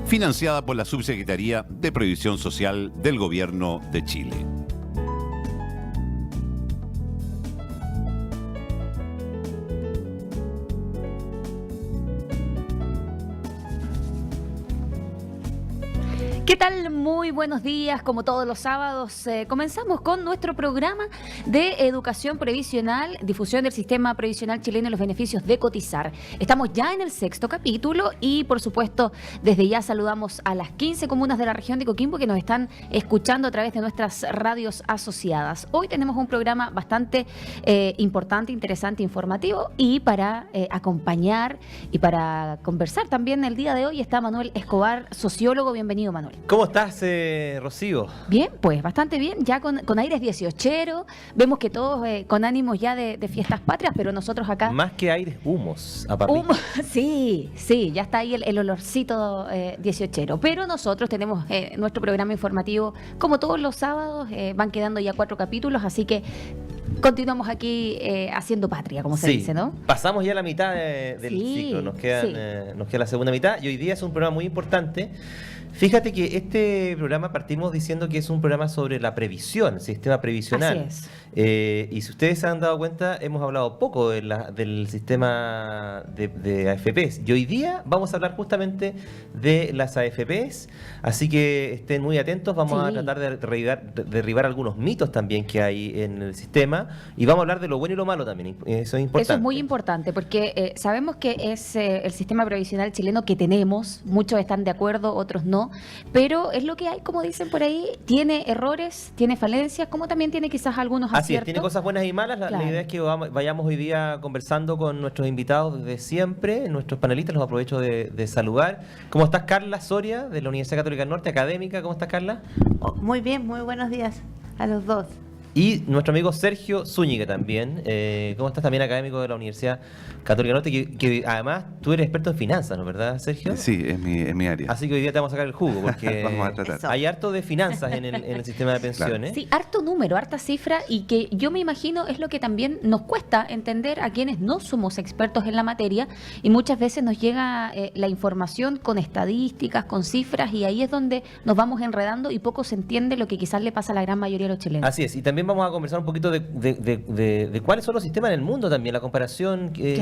financiada por la Subsecretaría de Previsión Social del Gobierno de Chile. ¿Qué tal? Muy buenos días. Como todos los sábados, comenzamos con nuestro programa de educación previsional, difusión del sistema previsional chileno y los beneficios de cotizar. Estamos ya en el 6º capítulo y, por supuesto, desde ya saludamos a las 15 comunas de la región de Coquimbo que nos están escuchando a través de nuestras radios asociadas. Hoy tenemos un programa bastante importante, interesante, informativo, y para acompañar y para conversar también el día de hoy está Manuel Escobar, sociólogo. Bienvenido, Manuel. ¿Cómo estás, Rocío? Bien, pues bastante bien, ya con aires 18, vemos que todos con ánimos ya de fiestas patrias, pero nosotros acá... Más que aires, humos, a partir. Sí, ya está ahí el olorcito 18, pero nosotros tenemos nuestro programa informativo, como todos los sábados, van quedando ya 4 capítulos, así que continuamos aquí haciendo patria, como se dice, ¿no? Pasamos ya la mitad del ciclo, nos queda la segunda mitad y hoy día es un programa muy importante. Fíjate que este programa partimos diciendo que es un programa sobre la previsión, el sistema previsional. Así es. Y si ustedes se han dado cuenta, hemos hablado poco del sistema de AFPs. Y hoy día vamos a hablar justamente de las AFPs, así que estén muy atentos. Vamos a tratar de derribar algunos mitos también que hay en el sistema y vamos a hablar de lo bueno y lo malo también. Eso es importante. Eso es muy importante porque sabemos que es el sistema previsional chileno que tenemos. Muchos están de acuerdo, otros no. Pero es lo que hay, como dicen por ahí, tiene errores, tiene falencias, como también tiene quizás algunos aciertos. Así es, tiene cosas buenas y malas. La idea es que vayamos hoy día conversando con nuestros invitados desde siempre, nuestros panelistas. Los aprovecho de saludar. ¿Cómo estás, Carla Soria, de la Universidad Católica del Norte, académica? ¿Cómo estás, Carla? Muy bien, muy buenos días a los dos. Y nuestro amigo Sergio Zúñiga también. ¿Cómo estás? También académico de la Universidad Católica del Norte, que además tú eres experto en finanzas, ¿no? ¿Verdad, Sergio? Sí, es mi área. Así que hoy día te vamos a sacar el jugo, porque vamos a tratar. Hay harto de finanzas en el sistema de pensiones. Sí, harto número, harta cifra, y que yo me imagino es lo que también nos cuesta entender a quienes no somos expertos en la materia, y muchas veces nos llega la información con estadísticas, con cifras, y ahí es donde nos vamos enredando y poco se entiende lo que quizás le pasa a la gran mayoría de los chilenos. Así es, y también vamos a conversar un poquito de cuáles son los sistemas en el mundo también, la comparación que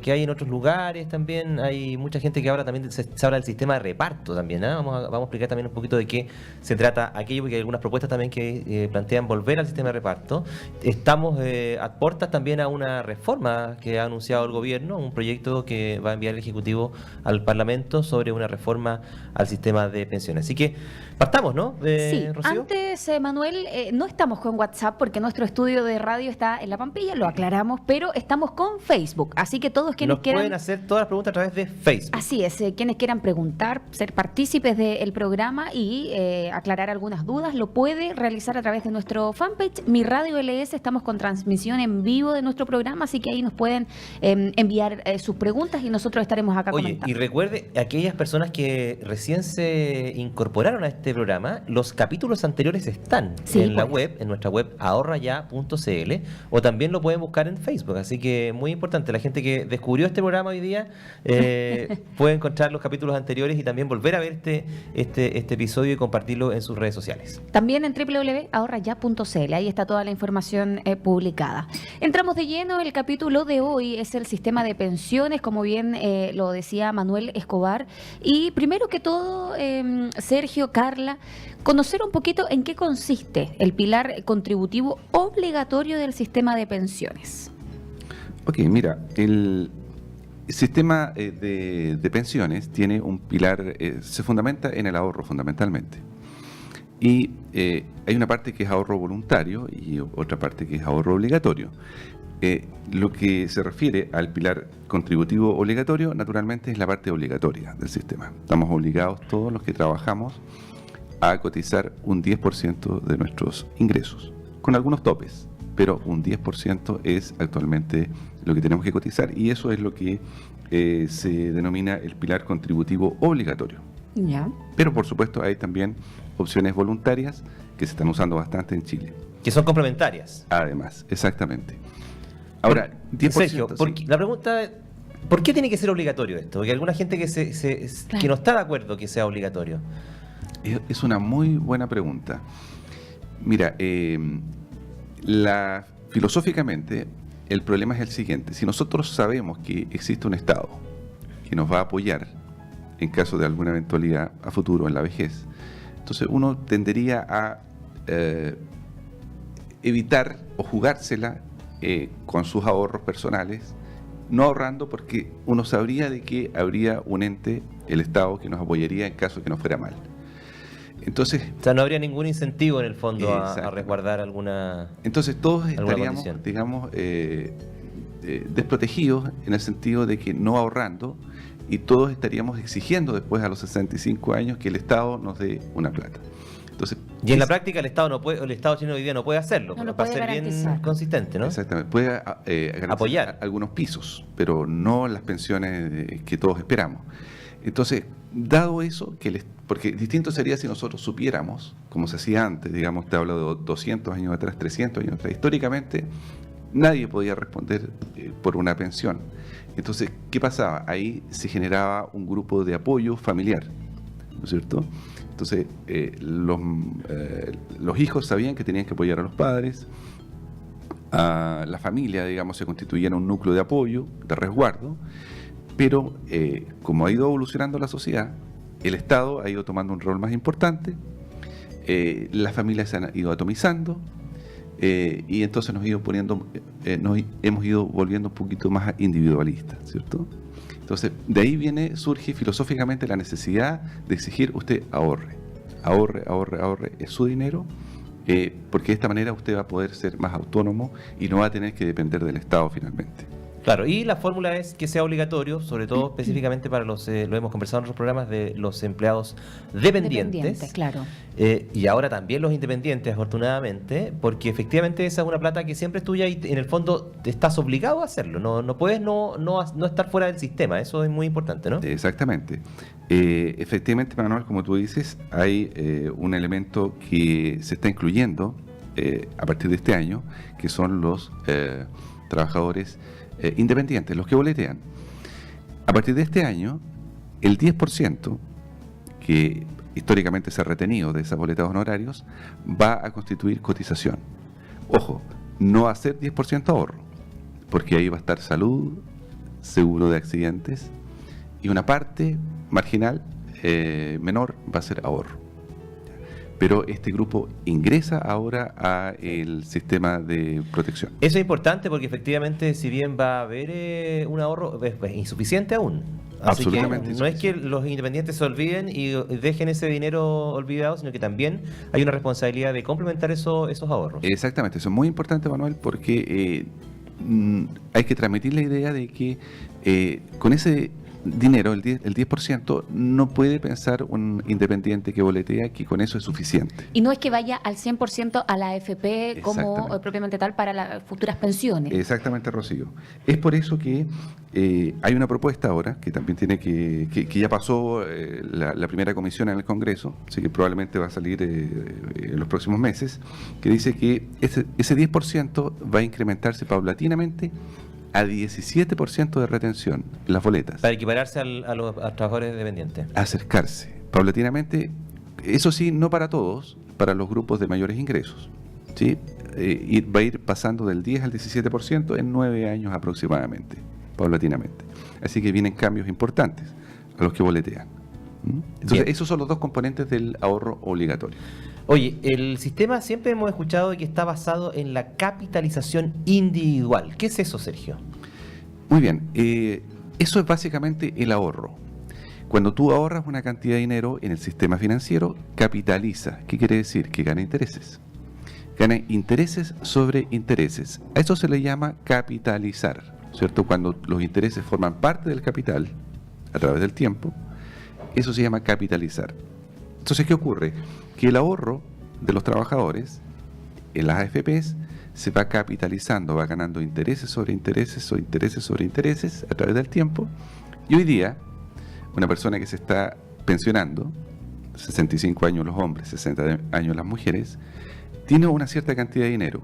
hay en otros lugares también. Hay mucha gente que ahora también se habla del sistema de reparto también, ¿eh? Vamos a explicar también un poquito de qué se trata aquello, porque hay algunas propuestas también que plantean volver al sistema de reparto. Estamos a puertas también a una reforma que ha anunciado el gobierno, un proyecto que va a enviar el Ejecutivo al Parlamento sobre una reforma al sistema de pensiones. Así que partamos, ¿no? Sí, Rocío. antes, Manuel, no estamos con WhatsApp porque nuestro estudio de radio está en La Pampilla, lo aclaramos, pero estamos con Facebook, así que todos quienes quieran... pueden hacer todas las preguntas a través de Facebook. Así es, quienes quieran preguntar, ser partícipes del programa y aclarar algunas dudas, lo puede realizar a través de nuestro fanpage, Mi Radio LS. Estamos con transmisión en vivo de nuestro programa, así que ahí nos pueden enviar sus preguntas y nosotros estaremos acá comentando. Y recuerde, aquellas personas que recién se incorporaron a este programa, los capítulos anteriores están en la web, en nuestra web ahorraya.cl, o también lo pueden buscar en Facebook. Así que muy importante, la gente que descubrió este programa hoy día puede encontrar los capítulos anteriores y también volver a ver este episodio y compartirlo en sus redes sociales. También en www.ahorraya.cl, ahí está toda la información publicada. Entramos de lleno. El capítulo de hoy es el sistema de pensiones, como bien lo decía Manuel Escobar. Y primero que todo, Sergio, Carla, conocer un poquito en qué consiste el pilar contributivo obligatorio del sistema de pensiones. Ok, mira, el sistema de pensiones tiene un pilar, se fundamenta en el ahorro fundamentalmente. Y hay una parte que es ahorro voluntario y otra parte que es ahorro obligatorio. Lo que se refiere al pilar contributivo obligatorio, naturalmente, es la parte obligatoria del sistema. Estamos obligados todos los que trabajamos a cotizar un 10% de nuestros ingresos, con algunos topes, pero un 10% es actualmente lo que tenemos que cotizar, y eso es lo que se denomina el pilar contributivo obligatorio. Ya. Pero por supuesto hay también opciones voluntarias que se están usando bastante en Chile. Que son complementarias. Además, exactamente. Ahora, 10%... Sergio, sí. porque la pregunta ¿Por qué tiene que ser obligatorio esto? Porque hay alguna gente que no está de acuerdo que sea obligatorio. Es una muy buena pregunta. Mira, filosóficamente el problema es el siguiente. Si nosotros sabemos que existe un Estado que nos va a apoyar en caso de alguna eventualidad a futuro en la vejez, entonces uno tendería a evitar o jugársela con sus ahorros personales, no ahorrando, porque uno sabría de que habría un ente, el Estado, que nos apoyaría en caso que nos fuera mal. Entonces, o sea, no habría ningún incentivo en el fondo a resguardar alguna. Entonces todos estaríamos, condición, digamos, desprotegidos en el sentido de que no ahorrando, y todos estaríamos exigiendo después a los 65 años que el Estado nos dé una plata. Entonces, y en la práctica el Estado chileno hoy día no puede hacerlo, no lo para puede ser bien garantizar. consistente, ¿no? Exactamente, puede apoyar algunos pisos, pero no las pensiones que todos esperamos. Entonces, dado eso, porque distinto sería si nosotros supiéramos, como se hacía antes, digamos, te hablo de 200 años atrás, 300 años atrás, históricamente nadie podía responder por una pensión. Entonces, ¿qué pasaba? Ahí se generaba un grupo de apoyo familiar, ¿no es cierto? Entonces, los hijos sabían que tenían que apoyar a los padres, a la familia, digamos, se constituía en un núcleo de apoyo, de resguardo, pero como ha ido evolucionando la sociedad, el Estado ha ido tomando un rol más importante, las familias se han ido atomizando, y entonces nos hemos ido volviendo un poquito más individualistas, ¿cierto? Entonces, de ahí surge filosóficamente la necesidad de exigir usted ahorre, es su dinero, porque de esta manera usted va a poder ser más autónomo y no va a tener que depender del Estado finalmente. Claro, y la fórmula es que sea obligatorio, sobre todo específicamente para lo hemos conversado en otros programas, de los empleados dependientes. Claro. Y ahora también los independientes, afortunadamente, porque efectivamente esa es una plata que siempre es tuya y en el fondo estás obligado a hacerlo. No puedes no estar fuera del sistema, eso es muy importante, ¿no? Exactamente. Efectivamente, Manuel, como tú dices, hay un elemento que se está incluyendo a partir de este año, que son los trabajadores independientes, los que boletean. A partir de este año, el 10% que históricamente se ha retenido de esas boletas honorarios va a constituir cotización. Ojo, no va a ser 10% ahorro, porque ahí va a estar salud, seguro de accidentes, y una parte marginal menor va a ser ahorro. Pero este grupo ingresa ahora al sistema de protección. Eso es importante porque efectivamente, si bien va a haber un ahorro, es insuficiente aún. Así Absolutamente. Que no es que los independientes se olviden y dejen ese dinero olvidado, sino que también hay una responsabilidad de complementar esos ahorros. Exactamente, eso es muy importante, Manuel, porque hay que transmitir la idea de que con ese dinero, el 10%, no puede pensar un independiente que boletea que con eso es suficiente. Y no es que vaya al 100% a la AFP como propiamente tal para las futuras pensiones. Exactamente, Rocío. Es por eso que hay una propuesta ahora que también tiene que ya pasó la primera comisión en el Congreso, así que probablemente va a salir en los próximos meses, que dice que ese 10% va a incrementarse paulatinamente a 17% de retención en las boletas. Para equipararse a los trabajadores dependientes. Acercarse paulatinamente, eso sí, no para todos, para los grupos de mayores ingresos, ¿sí? Va a ir pasando del 10 al 17% en 9 años aproximadamente, paulatinamente. Así que vienen cambios importantes a los que boletean. Entonces, esos son los dos componentes del ahorro obligatorio. Oye, el sistema siempre hemos escuchado que está basado en la capitalización individual. ¿Qué es eso, Sergio? Muy bien, eso es básicamente el ahorro. Cuando tú ahorras una cantidad de dinero en el sistema financiero, capitaliza. ¿Qué quiere decir? Que gana intereses. Gana intereses sobre intereses. A eso se le llama capitalizar, ¿cierto? Cuando los intereses forman parte del capital a través del tiempo, eso se llama capitalizar. Entonces, ¿qué ocurre? Que el ahorro de los trabajadores en las AFPs se va capitalizando, va ganando intereses sobre intereses o intereses sobre intereses a través del tiempo. Y hoy día, una persona que se está pensionando, 65 años los hombres, 60 años las mujeres, tiene una cierta cantidad de dinero.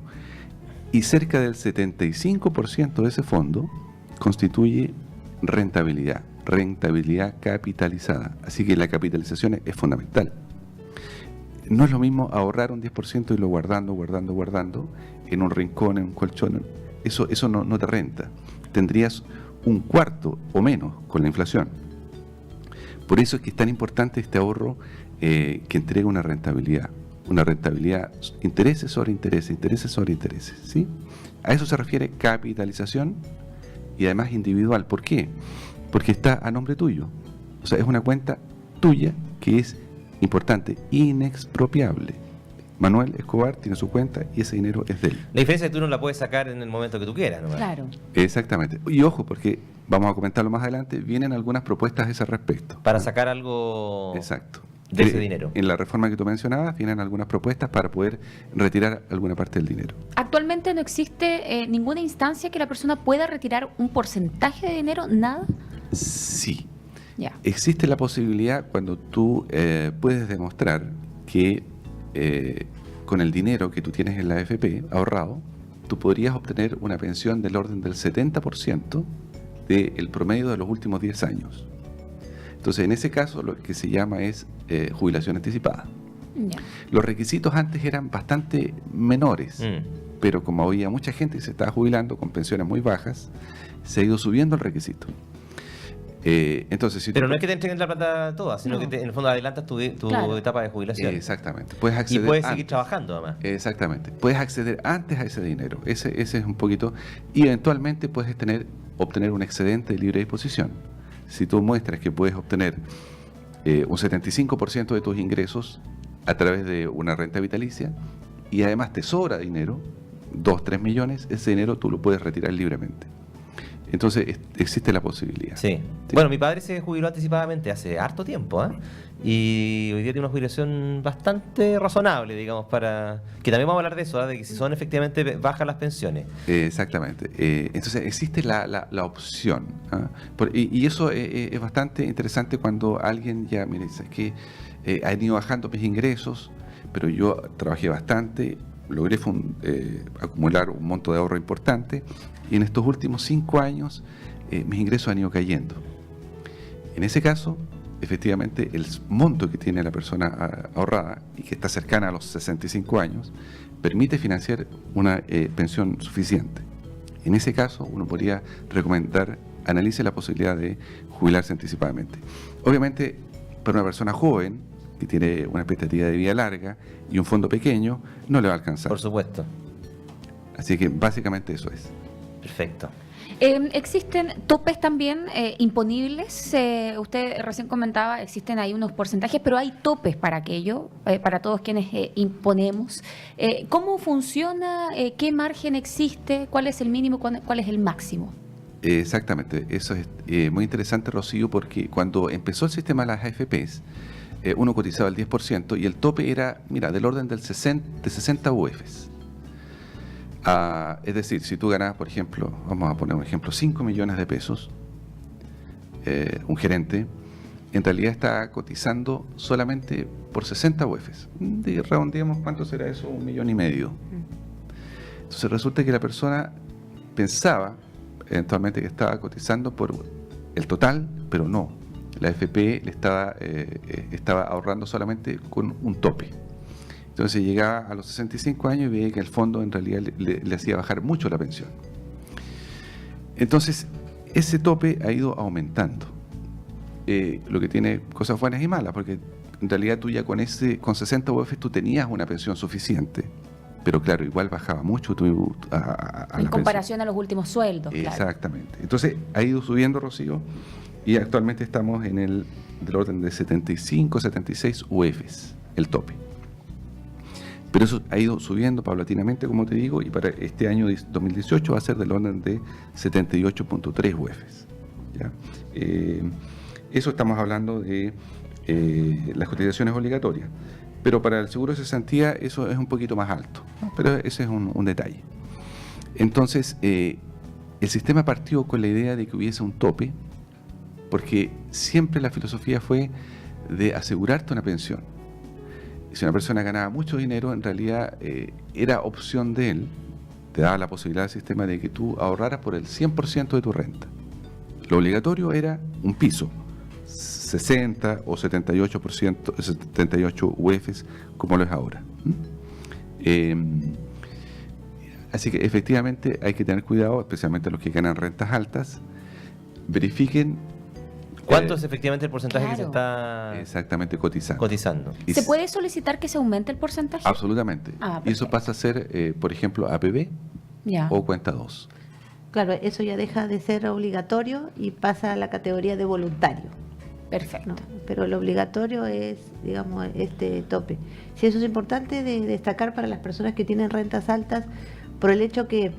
Y cerca del 75% de ese fondo constituye rentabilidad capitalizada. Así que la capitalización es fundamental. No es lo mismo ahorrar un 10% y irlo guardando en un rincón, en un colchón. Eso no te renta. Tendrías un cuarto o menos con la inflación. Por eso es que es tan importante este ahorro que entrega una rentabilidad, intereses sobre intereses, ¿sí? A eso se refiere capitalización y además individual. ¿Por qué? Porque está a nombre tuyo. O sea, es una cuenta tuya que es importante, inexpropiable. Manuel Escobar tiene su cuenta y ese dinero es de él. La diferencia es que tú no la puedes sacar en el momento que tú quieras, ¿no? Claro. Exactamente. Y ojo, porque vamos a comentarlo más adelante, vienen algunas propuestas a ese respecto. Para sacar algo. Exacto. De ese dinero. En la reforma que tú mencionabas vienen algunas propuestas para poder retirar alguna parte del dinero. Actualmente no existe ninguna instancia que la persona pueda retirar un porcentaje de dinero, nada. Sí. Ya. Existe la posibilidad cuando tú puedes demostrar que con el dinero que tú tienes en la AFP ahorrado, tú podrías obtener una pensión del orden del 70% del promedio de los últimos 10 años. Entonces, en ese caso, lo que se llama es jubilación anticipada. Ya. Los requisitos antes eran bastante menores, pero como había mucha gente que se estaba jubilando con pensiones muy bajas, se ha ido subiendo el requisito. Entonces, si pero no es que te entreguen la plata toda, sino que en el fondo adelantas tu Claro. etapa de jubilación. Exactamente. Puedes Y acceder puedes antes. seguir trabajando, además. Exactamente. Puedes acceder antes a ese dinero. Ese es un poquito. Y eventualmente puedes obtener un excedente de libre disposición. Si tú muestras que puedes obtener un 75% de tus ingresos a través de una renta vitalicia y además te sobra dinero, 2, 3 millones, ese dinero tú lo puedes retirar libremente. Entonces existe la posibilidad. Sí. Bueno, mi padre se jubiló anticipadamente hace harto tiempo, ¿eh? Y hoy día tiene una jubilación bastante razonable, digamos, para... Que también vamos a hablar de eso, ¿eh? De que si son efectivamente bajas las pensiones. Exactamente. Entonces existe la opción. ¿Ah? Y eso es bastante interesante cuando alguien ya, mire, dice que han ido bajando mis ingresos, pero yo trabajé bastante, logré acumular un monto de ahorro importante y en estos últimos 5 años mis ingresos han ido cayendo. En ese caso, efectivamente, el monto que tiene la persona ahorrada y que está cercana a los 65 años permite financiar una pensión suficiente. En ese caso, uno podría recomendar, analice la posibilidad de jubilarse anticipadamente. Obviamente, para una persona joven que tiene una expectativa de vida larga y un fondo pequeño, no le va a alcanzar. Por supuesto. Así que básicamente eso es. Perfecto. ¿Existen topes también imponibles? Usted recién comentaba, existen ahí unos porcentajes, pero hay topes para aquello, para todos quienes imponemos. ¿Cómo funciona? ¿Qué margen existe? ¿Cuál es el mínimo? ¿Cuál es el máximo? Exactamente. Eso es muy interesante, Rocío, porque cuando empezó el sistema de las AFPs, uno cotizaba el 10% y el tope era, mira, del orden de 60 UFs. Es decir, si tú ganabas, por ejemplo, vamos a poner un ejemplo, 5 millones de pesos, un gerente, en realidad está cotizando solamente por 60 UFs. Redondeemos, ¿cuánto será eso? 1,5 millones. Entonces resulta que la persona pensaba eventualmente que estaba cotizando por el total, pero no. La AFP le estaba ahorrando solamente con un tope. Entonces llegaba a los 65 años y veía que el fondo en realidad le hacía bajar mucho la pensión. Entonces, ese tope ha ido aumentando. Lo que tiene cosas buenas y malas, porque en realidad tú ya con 60 UF tú tenías una pensión suficiente, pero claro, igual bajaba mucho en comparación a los últimos sueldos. Exactamente. Claro. Entonces ha ido subiendo, Rocío, y actualmente estamos del orden de 75, 76 UFs, el tope. Pero eso ha ido subiendo paulatinamente, como te digo, y para este año 2018 va a ser del orden de 78.3 UFs. ¿Ya? Eso estamos hablando de las cotizaciones obligatorias. Pero para el seguro de cesantía eso es un poquito más alto, ¿no? Pero ese es un detalle. Entonces, el sistema partió con la idea de que hubiese un tope, porque siempre la filosofía fue de asegurarte una pensión. Si una persona ganaba mucho dinero, en realidad era opción de él, te daba la posibilidad del sistema de que tú ahorraras por el 100% de tu renta. Lo obligatorio era un piso, 60 o 78%, 78 UFs, como lo es ahora. Así que efectivamente hay que tener cuidado, especialmente los que ganan rentas altas. Verifiquen ¿cuánto es efectivamente el porcentaje que se Claro. está exactamente cotizando. Y ¿Se puede solicitar que se aumente el porcentaje? Absolutamente. Ah, Y eso perfecto. pasa a ser, por ejemplo, APB Ya. o cuenta 2. Claro, eso ya deja de ser obligatorio y pasa a la categoría de voluntario. Perfecto. ¿no? Pero lo obligatorio es, digamos, este tope. Sí, eso es importante de destacar para las personas que tienen rentas altas, por el hecho que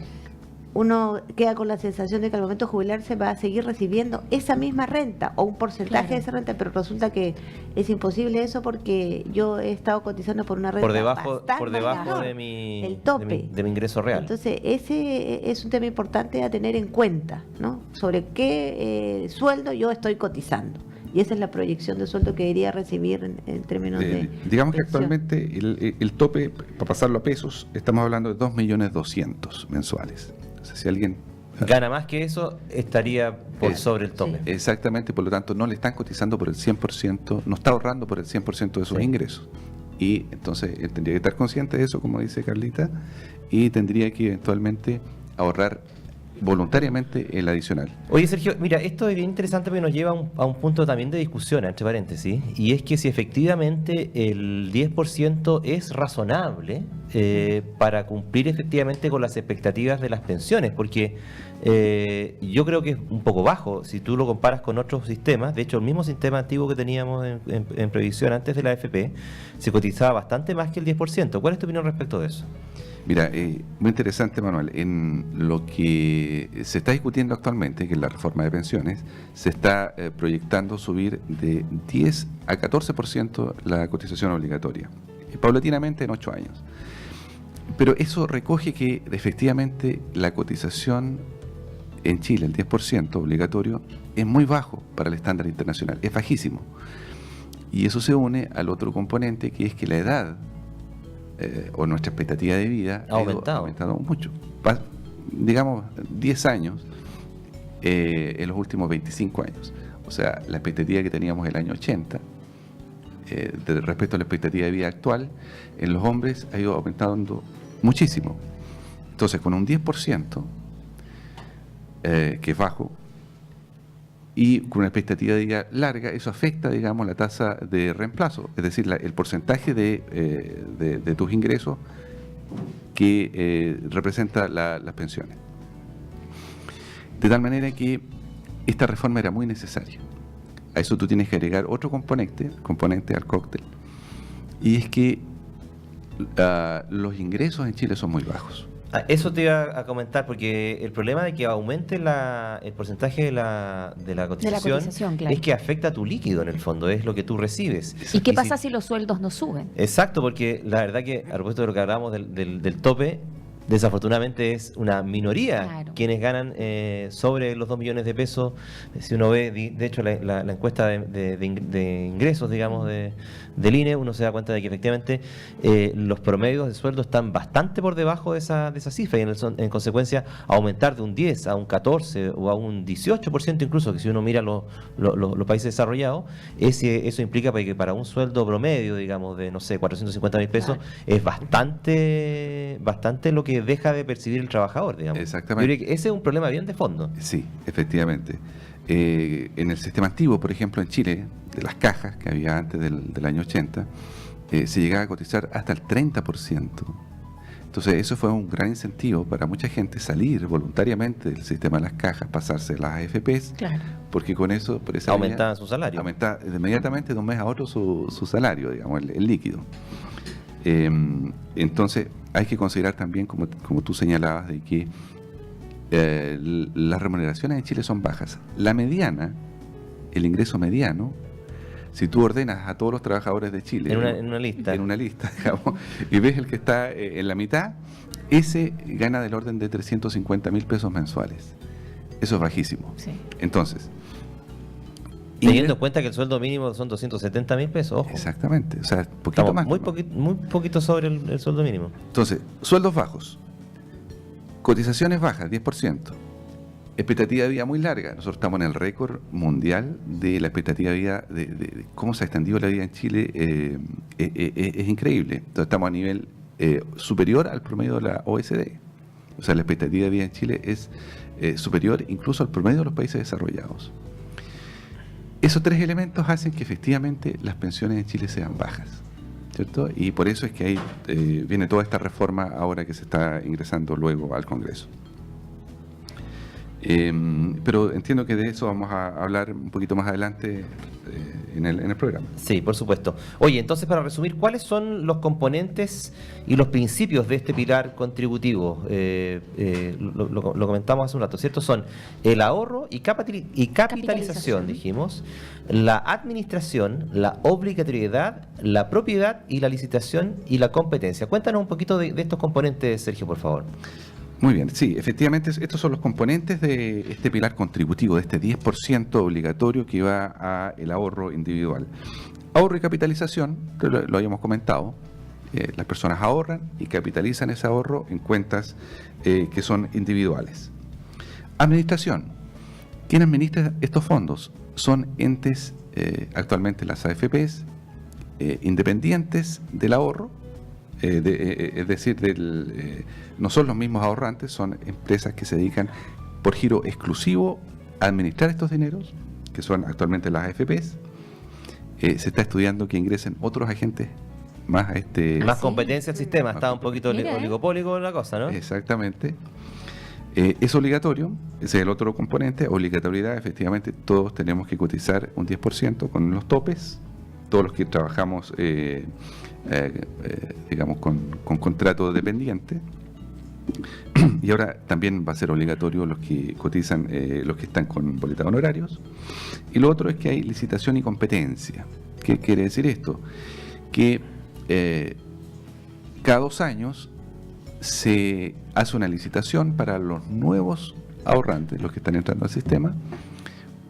uno queda con la sensación de que al momento de jubilarse va a seguir recibiendo esa misma renta o un porcentaje Claro. de esa renta, pero resulta que es imposible eso porque yo he estado cotizando por una renta por debajo bastante menor, de mi, el tope. de mi ingreso real. Entonces, ese es un tema importante a tener en cuenta, ¿no? Sobre qué sueldo yo estoy cotizando. Y esa es la proyección de sueldo que debería recibir en términos de Digamos que pensión. actualmente el tope, para pasarlo a pesos, estamos hablando de 2.200.000 mensuales. O sea, si alguien... Gana más que eso, estaría por sobre el tope. Sí. Exactamente, por lo tanto no le están cotizando por el 100%, no está ahorrando por el 100% de sus Sí. ingresos. Y entonces él tendría que estar consciente de eso, como dice Carlita, y tendría que eventualmente ahorrar voluntariamente el adicional. Oye, Sergio, mira, esto es bien interesante porque nos lleva a un punto también de discusión, entre paréntesis, y es que si efectivamente el 10% es razonable para cumplir efectivamente con las expectativas de las pensiones, porque yo creo que es un poco bajo si tú lo comparas con otros sistemas. De hecho, el mismo sistema antiguo que teníamos en previsión antes de la AFP se cotizaba bastante más que el 10%. ¿Cuál es tu opinión respecto de eso? Mira, muy interesante, Manuel. En lo que se está discutiendo actualmente, que es la reforma de pensiones, se está proyectando subir de 10 a 14% la cotización obligatoria, y paulatinamente en 8 años. Pero eso recoge que efectivamente la cotización en Chile, el 10% obligatorio, es muy bajo para el estándar internacional, es bajísimo. Y eso se une al otro componente, que es que la edad o nuestra expectativa de vida Ha aumentado. aumentado mucho. Digamos, 10 años en los últimos 25 años. O sea, la expectativa que teníamos el año 80, respecto a la expectativa de vida actual, en los hombres ha ido aumentando muchísimo. Entonces, con un 10%, que es bajo, y con una expectativa de vida larga, eso afecta, digamos, la tasa de reemplazo, es decir, el porcentaje de tus ingresos que representa las pensiones. De tal manera que esta reforma era muy necesaria. A eso tú tienes que agregar otro componente al cóctel, y es que los ingresos en Chile son muy bajos. Eso te iba a comentar, porque el problema de que aumente el porcentaje de la cotización, claro. es que afecta a tu líquido en el fondo, es lo que tú recibes. ¿Y qué si- pasa si los sueldos no suben? Exacto, porque la verdad que, a propósito de lo que hablábamos del tope, desafortunadamente es una minoría Claro. quienes ganan sobre los 2 millones de pesos. Si uno ve, de hecho, la encuesta de ingresos, digamos, del INE, uno se da cuenta de que efectivamente los promedios de sueldo están bastante por debajo de esa cifra, y en consecuencia aumentar de un 10 a un 14 o a un 18% incluso, que si uno mira los países desarrollados, eso implica que para un sueldo promedio, digamos, de, no sé, 450.000 pesos, Claro. es bastante lo que deja de percibir el trabajador, digamos. Exactamente. Yo creo que ese es un problema bien de fondo. Sí, efectivamente. En el sistema antiguo, por ejemplo, en Chile, de las cajas que había antes del año 80, se llegaba a cotizar hasta el 30%. Entonces, eso fue un gran incentivo para mucha gente salir voluntariamente del sistema de las cajas, pasarse a las AFPs, Claro. porque con eso, por esa Aumentaban vía, su salario. aumentaba inmediatamente de un mes a otro su salario, digamos, el líquido. Entonces, hay que considerar también, como tú señalabas, de que las remuneraciones en Chile son bajas. La mediana, el ingreso mediano, si tú ordenas a todos los trabajadores de Chile En una lista. en una lista, digamos, y ves el que está en la mitad, ese gana del orden de 350.000 pesos mensuales. Eso es bajísimo. Sí. Entonces, Teniendo en cuenta que el sueldo mínimo son 270.000 pesos, ojo. exactamente, o sea, poquito Estamos más. muy ¿no? poquito sobre el sueldo mínimo. Entonces, sueldos bajos, cotizaciones bajas, 10%, expectativa de vida muy larga. Nosotros estamos en el récord mundial de la expectativa de vida, de cómo se ha extendido la vida en Chile, es increíble. Entonces estamos a nivel superior al promedio de la OECD. O sea, la expectativa de vida en Chile es superior incluso al promedio de los países desarrollados. Esos 3 elementos hacen que efectivamente las pensiones en Chile sean bajas, ¿cierto? Y por eso es que ahí viene toda esta reforma ahora que se está ingresando luego al Congreso. Pero entiendo que de eso vamos a hablar un poquito más adelante en el programa. Sí, por supuesto. Oye, entonces para resumir, ¿cuáles son los componentes y los principios de este pilar contributivo? Lo comentamos hace un rato, ¿cierto? Son el ahorro y capitalización, dijimos, la administración, la obligatoriedad, la propiedad y la licitación y la competencia. Cuéntanos un poquito de estos componentes, Sergio, por favor. Muy bien, sí, efectivamente estos son los componentes de este pilar contributivo, de este 10% obligatorio que va al ahorro individual. Ahorro y capitalización, lo habíamos comentado, las personas ahorran y capitalizan ese ahorro en cuentas que son individuales. Administración, ¿quién administra estos fondos? Son entes, actualmente las AFPs, independientes del ahorro, es decir, no son los mismos ahorrantes, son empresas que se dedican por giro exclusivo a administrar estos dineros, que son actualmente las AFPs. Se está estudiando que ingresen otros agentes más a este... Más competencia al sistema, está un poquito oligopólico la cosa, ¿no? Exactamente. Es obligatorio, ese es el otro componente, obligatoriedad, efectivamente todos tenemos que cotizar un 10% con los topes, todos los que trabajamos digamos con contrato dependiente, y ahora también va a ser obligatorio los que cotizan, los que están con boleta de honorarios. Y lo otro es que hay licitación y competencia. ¿Qué quiere decir esto? Que cada 2 años se hace una licitación para los nuevos ahorrantes, los que están entrando al sistema,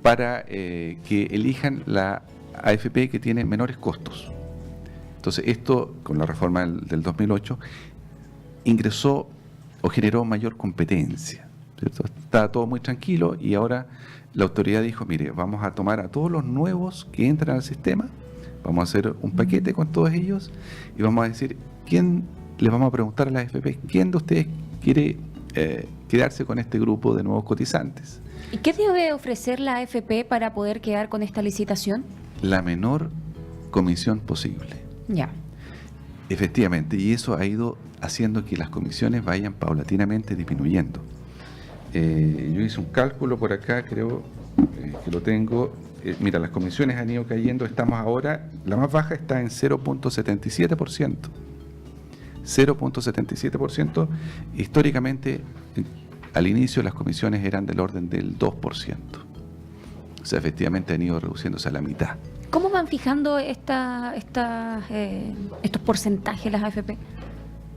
para que elijan la AFP que tiene menores costos. Entonces esto, con la reforma del 2008, ingresó o generó mayor competencia, ¿cierto? Estaba todo muy tranquilo y ahora la autoridad dijo, mire, vamos a tomar a todos los nuevos que entran al sistema, vamos a hacer un paquete con todos ellos y vamos a decir, les vamos a preguntar a la AFP, ¿quién de ustedes quiere quedarse con este grupo de nuevos cotizantes? ¿Y qué debe ofrecer la AFP para poder quedar con esta licitación? La menor comisión posible. Ya. Efectivamente, y eso ha ido haciendo que las comisiones vayan paulatinamente disminuyendo. Yo hice un cálculo por acá, creo que lo tengo. Mira, las comisiones han ido cayendo, estamos ahora, la más baja está en 0.77%. 0.77%. Históricamente, al inicio las comisiones eran del orden del 2%. O sea, efectivamente han ido reduciéndose a la mitad. ¿Cómo van fijando estos porcentajes las AFP?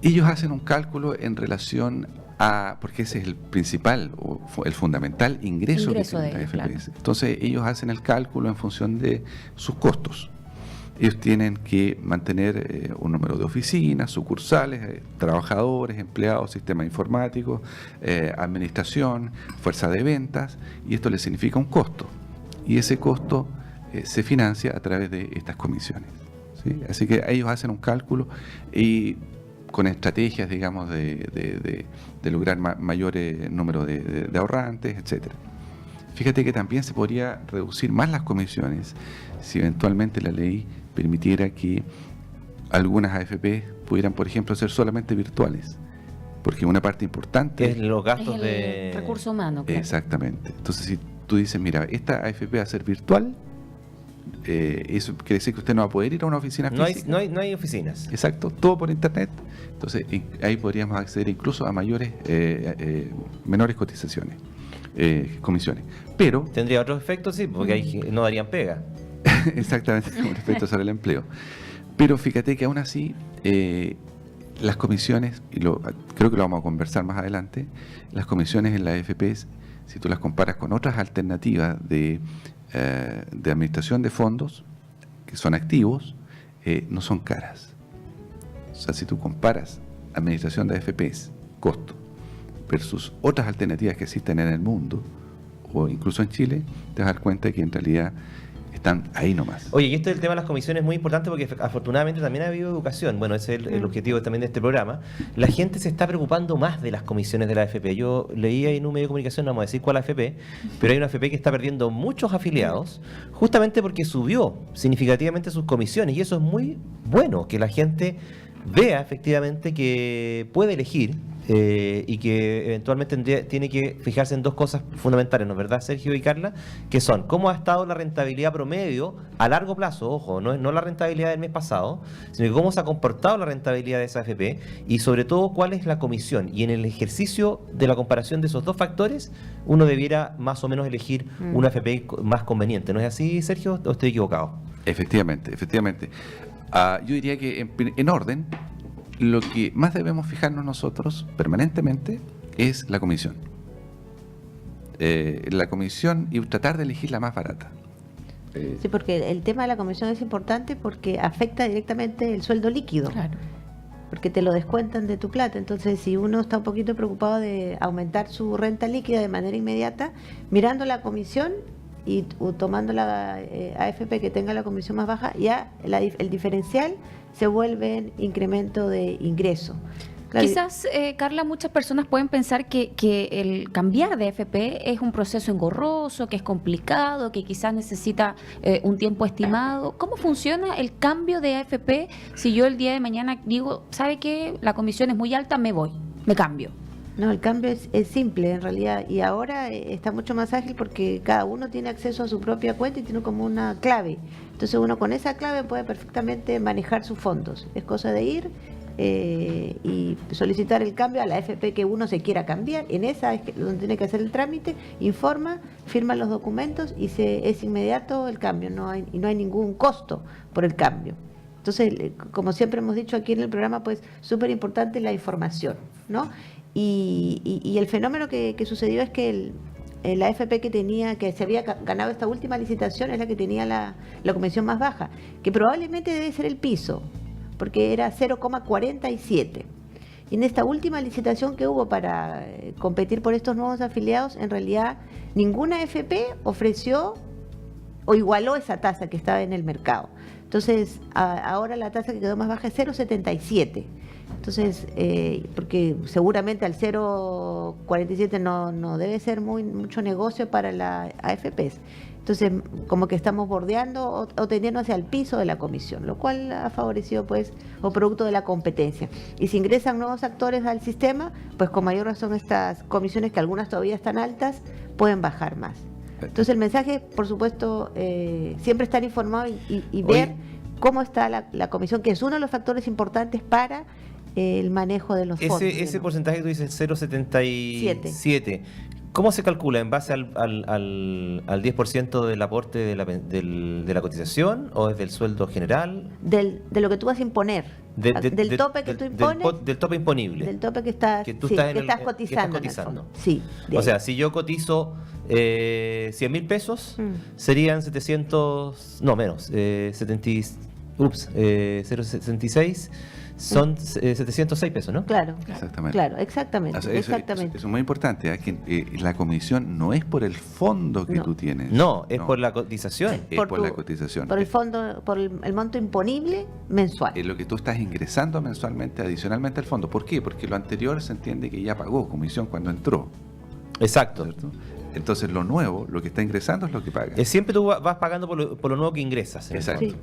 Ellos hacen un cálculo en relación a, porque ese es el principal o el fundamental ingreso que tienen las AFPs. Claro. Entonces ellos hacen el cálculo en función de sus costos. Ellos tienen que mantener un número de oficinas, sucursales, trabajadores, empleados, sistemas informáticos, administración, fuerza de ventas, y esto les significa un costo. Y ese costo se financia a través de estas comisiones, ¿sí? Así que ellos hacen un cálculo y con estrategias, digamos, de lograr mayor número de ahorrantes, etcétera. Fíjate que también se podría reducir más las comisiones si eventualmente la ley permitiera que algunas AFP pudieran, por ejemplo, ser solamente virtuales, porque una parte importante es los gastos es de recurso humano. Claro. Exactamente. Entonces, si tú dices, mira, esta AFP va a ser virtual, eso quiere decir que usted no va a poder ir a una oficina física. No hay oficinas. Exacto, todo por internet. Entonces ahí podríamos acceder incluso a menores cotizaciones, comisiones. Pero tendría otros efectos, sí, porque ahí no darían pega. Exactamente, con respecto sobre el empleo. Pero fíjate que aún así las comisiones, y creo que lo vamos a conversar más adelante, las comisiones en la AFPs, si tú las comparas con otras alternativas de administración de fondos que son activos, no son caras. O sea, si tú comparas administración de AFPs, costo, versus otras alternativas que existen en el mundo, o incluso en Chile, te vas a dar cuenta de que en realidad están ahí nomás. Oye, y esto del tema de las comisiones es muy importante porque afortunadamente también ha habido educación. Bueno, ese es el objetivo también de este programa. La gente se está preocupando más de las comisiones de la AFP. Yo leía en un medio de comunicación, no vamos a decir cuál AFP, pero hay una AFP que está perdiendo muchos afiliados justamente porque subió significativamente sus comisiones. Y eso es muy bueno, que la gente vea efectivamente que puede elegir y que eventualmente tiene que fijarse en dos cosas fundamentales, ¿no es verdad, Sergio y Carla? Que son, cómo ha estado la rentabilidad promedio a largo plazo, ojo, no la rentabilidad del mes pasado, sino que cómo se ha comportado la rentabilidad de esa AFP y sobre todo cuál es la comisión. Y en el ejercicio de la comparación de esos dos factores, uno debiera más o menos elegir una AFP más conveniente. ¿No es así, Sergio, o estoy equivocado? Efectivamente. Yo diría que en orden, lo que más debemos fijarnos nosotros permanentemente es la comisión. La comisión y tratar de elegir la más barata. Sí, porque el tema de la comisión es importante porque afecta directamente el sueldo líquido. Claro. Porque te lo descuentan de tu plata. Entonces, si uno está un poquito preocupado de aumentar su renta líquida de manera inmediata, mirando la comisión y tomando la AFP que tenga la comisión más baja, ya el diferencial se vuelve en incremento de ingreso. Claro. Quizás, Carla, muchas personas pueden pensar que el cambiar de AFP es un proceso engorroso, que es complicado, que quizás necesita un tiempo estimado. ¿Cómo funciona el cambio de AFP si yo el día de mañana digo, ¿sabe qué? La comisión es muy alta, me voy, me cambio. No, el cambio es simple en realidad y ahora está mucho más ágil porque cada uno tiene acceso a su propia cuenta y tiene como una clave. Entonces uno con esa clave puede perfectamente manejar sus fondos. Es cosa de ir y solicitar el cambio a la AFP que uno se quiera cambiar. En esa es donde tiene que hacer el trámite, informa, firma los documentos y es inmediato el cambio. No hay ningún costo por el cambio. Entonces, como siempre hemos dicho aquí en el programa, pues súper importante la información, ¿no? Y el fenómeno que sucedió es que la AFP que se había ganado esta última licitación es la que tenía la comisión más baja, que probablemente debe ser el piso, porque era 0,47. Y en esta última licitación que hubo para competir por estos nuevos afiliados, en realidad ninguna AFP ofreció o igualó esa tasa que estaba en el mercado. Entonces, ahora la tasa que quedó más baja es 0,77. Entonces, porque seguramente al 0,47 no debe ser mucho negocio para las AFPs. Entonces, como que estamos bordeando o tendiendo hacia el piso de la comisión, lo cual ha favorecido, pues, o producto de la competencia. Y si ingresan nuevos actores al sistema, pues con mayor razón estas comisiones, que algunas todavía están altas, pueden bajar más. Entonces, el mensaje, por supuesto, siempre estar informado y ver cómo está la comisión, que es uno de los factores importantes para el manejo de los fondos. Ese porcentaje que tú dices, 0,77, ¿cómo se calcula? ¿En base al 10% del aporte de la cotización o es del sueldo general? De lo que tú vas a imponer. Del tope que tú impones. Del tope imponible. Del tope que estás cotizando. Sí. O sea, si yo cotizo 100.000 pesos, serían 700, no menos, 0,76. Son 706 pesos, ¿no? Claro, exactamente. Claro, exactamente. O sea, eso es muy importante, que la comisión no es por el fondo que tú tienes. No, es por la cotización. Es por la cotización. Por el fondo, por el monto imponible mensual. Es lo que tú estás ingresando mensualmente, adicionalmente al fondo. ¿Por qué? Porque lo anterior se entiende que ya pagó comisión cuando entró. Exacto. ¿Cierto? Entonces lo nuevo, lo que está ingresando es lo que paga. Siempre tú vas pagando por lo nuevo que ingresas. Exacto. Sí.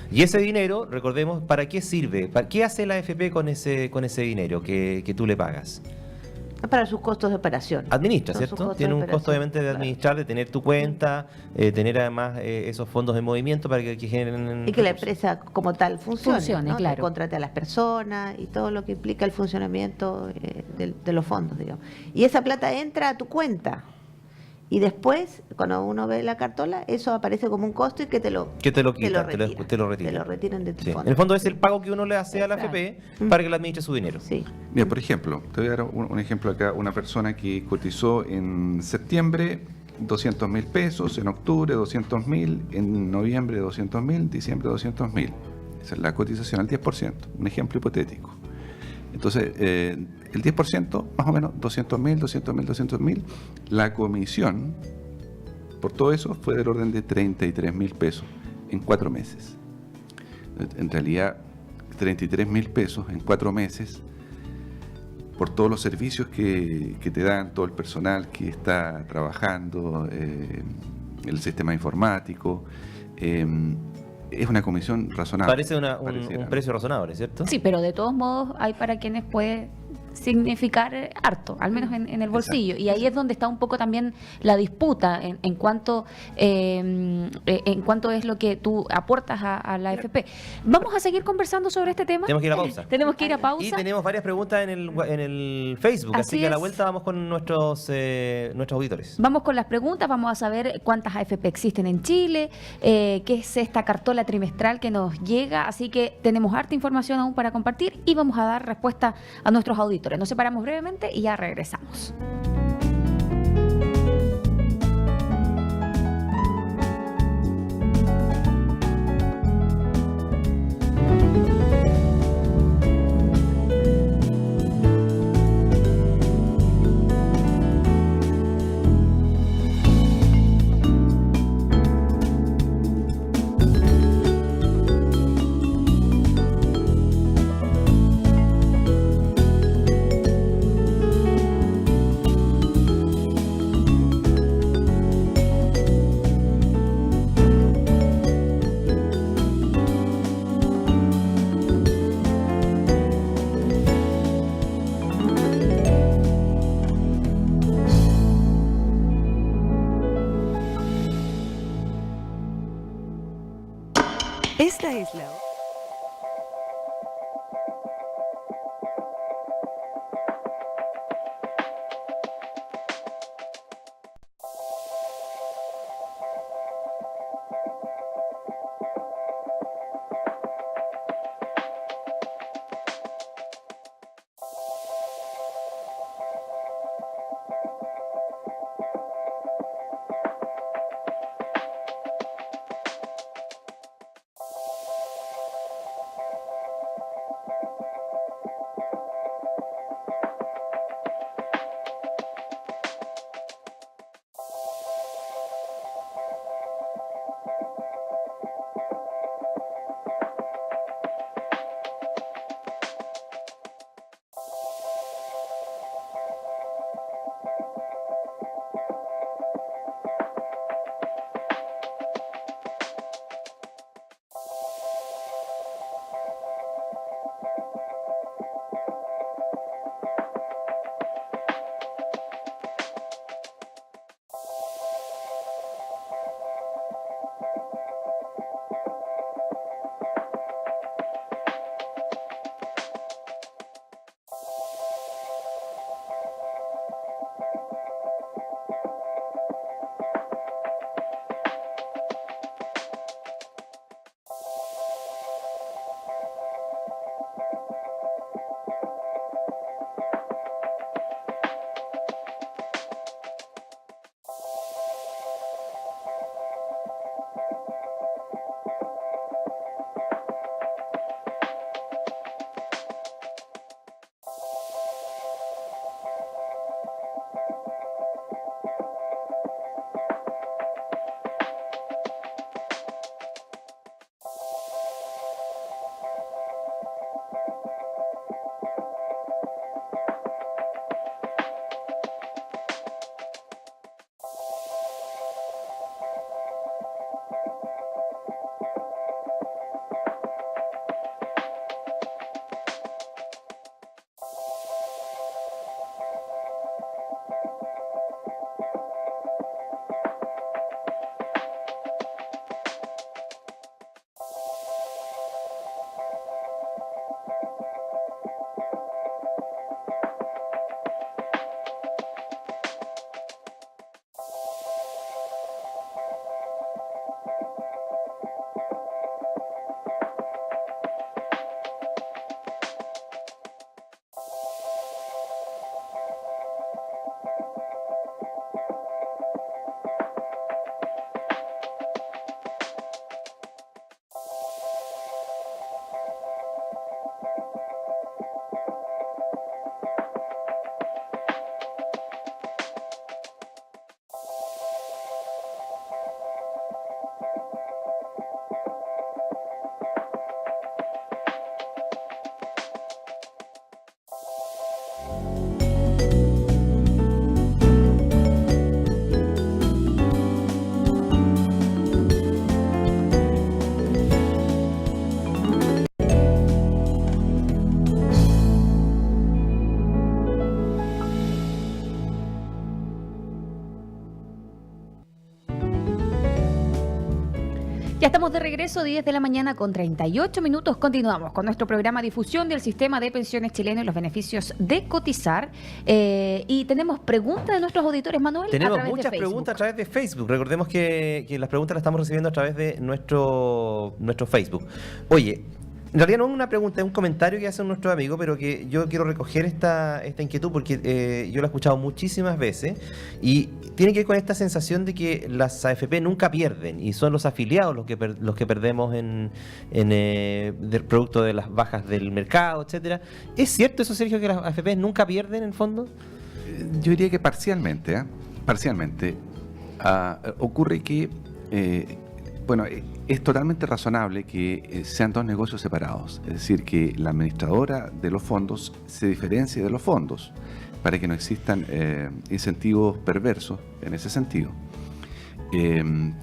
Y ese dinero, recordemos, ¿para qué sirve? ¿Qué hace la AFP con ese dinero que tú le pagas? Para sus costos de operación. Administra, ¿cierto? Tiene un costo obviamente de administrar, de tener tu cuenta, tener además esos fondos de movimiento para que generen... Y que la empresa como tal funcione, ¿no? claro. Que contrate a las personas y todo lo que implica el funcionamiento de los fondos, digamos. Y esa plata entra a tu cuenta. Y después, cuando uno ve la cartola, eso aparece como un costo y que te lo quitan, te lo retiran. Te lo retiran de tu Sí. fondo. En el fondo es el pago que uno le hace a la AFP para que le administre su dinero. Sí. Mira, por ejemplo, te voy a dar un ejemplo acá. Una persona que cotizó en septiembre 200.000 pesos, en octubre 200.000, en noviembre 200.000, diciembre 200.000. Esa es la cotización al 10%, un ejemplo hipotético. Entonces, el 10%, más o menos, 200.000, 200.000. La comisión, por todo eso, fue del orden de 33.000 pesos en 4 meses. En realidad, 33.000 pesos en 4 meses, por todos los servicios que te dan, todo el personal que está trabajando, el sistema informático, es una comisión razonable. Parece un precio razonable, ¿cierto? Sí, pero de todos modos hay para quienes puede significar harto, al menos en el bolsillo. Exacto. Y ahí es donde está un poco también la disputa en cuanto es lo que tú aportas a la AFP. Vamos a seguir conversando sobre este tema. Tenemos que ir a pausa. Tenemos que ir a pausa. Y tenemos varias preguntas en el Facebook, así Así que a la es. vuelta vamos con nuestros auditores. Vamos con las preguntas, vamos a saber cuántas AFP existen en Chile, qué es esta cartola trimestral que nos llega, así que tenemos harta información aún para compartir y vamos a dar respuesta a nuestros auditores. Nos separamos brevemente y ya regresamos. Esta es la... Ya estamos de regreso, 10 de la mañana con 38 minutos. Continuamos con nuestro programa Difusión del Sistema de Pensiones Chileno y los beneficios de cotizar. Y tenemos preguntas de nuestros auditores, Manuel. Tenemos muchas preguntas a través de Facebook. Recordemos que las preguntas las estamos recibiendo a través de nuestro Facebook. Oye, en realidad no es una pregunta, es un comentario que hace nuestro amigo, pero que yo quiero recoger esta inquietud porque yo la he escuchado muchísimas veces y tiene que ver con esta sensación de que las AFP nunca pierden y son los afiliados los que perdemos del producto de las bajas del mercado, etcétera. ¿Es cierto eso, Sergio, que las AFP nunca pierden en el fondo? Yo diría que parcialmente, parcialmente. Ocurre que es totalmente razonable que sean dos negocios separados, es decir, que la administradora de los fondos se diferencie de los fondos para que no existan incentivos perversos en ese sentido.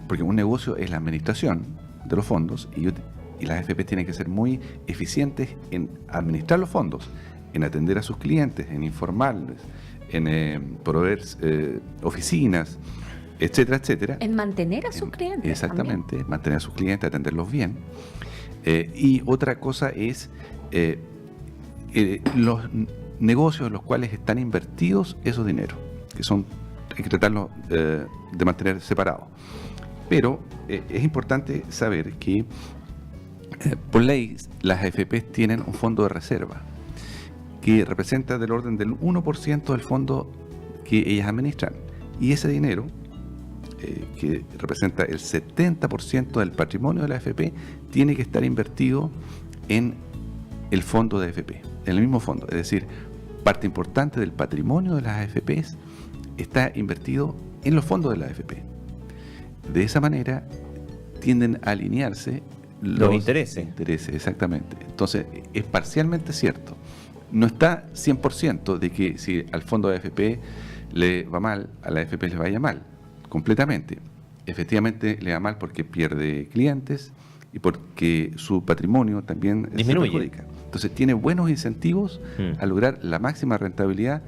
Porque un negocio es la administración de los fondos y las AFP tienen que ser muy eficientes en administrar los fondos, en atender a sus clientes, en informarles, en proveer oficinas, etcétera, etcétera. En mantener a sus clientes. Exactamente, también. mantener a sus clientes, atenderlos bien. Y otra cosa es los negocios en los cuales están invertidos esos dineros, hay que tratarlos de mantener separados. Pero es importante saber que por ley las AFP tienen un fondo de reserva que representa del orden del 1% del fondo que ellas administran. Y ese dinero, que representa el 70% del patrimonio de la AFP, tiene que estar invertido en el fondo de AFP, en el mismo fondo. Es decir, parte importante del patrimonio de las AFPs está invertido en los fondos de la AFP. De esa manera tienden a alinearse los intereses. Exactamente. Entonces, es parcialmente cierto. No está 100% de que si al fondo de AFP le va mal, a la AFP le vaya mal, completamente. Efectivamente le va mal porque pierde clientes y porque su patrimonio también disminuye. Se perjudica. Entonces tiene buenos incentivos a lograr la máxima rentabilidad,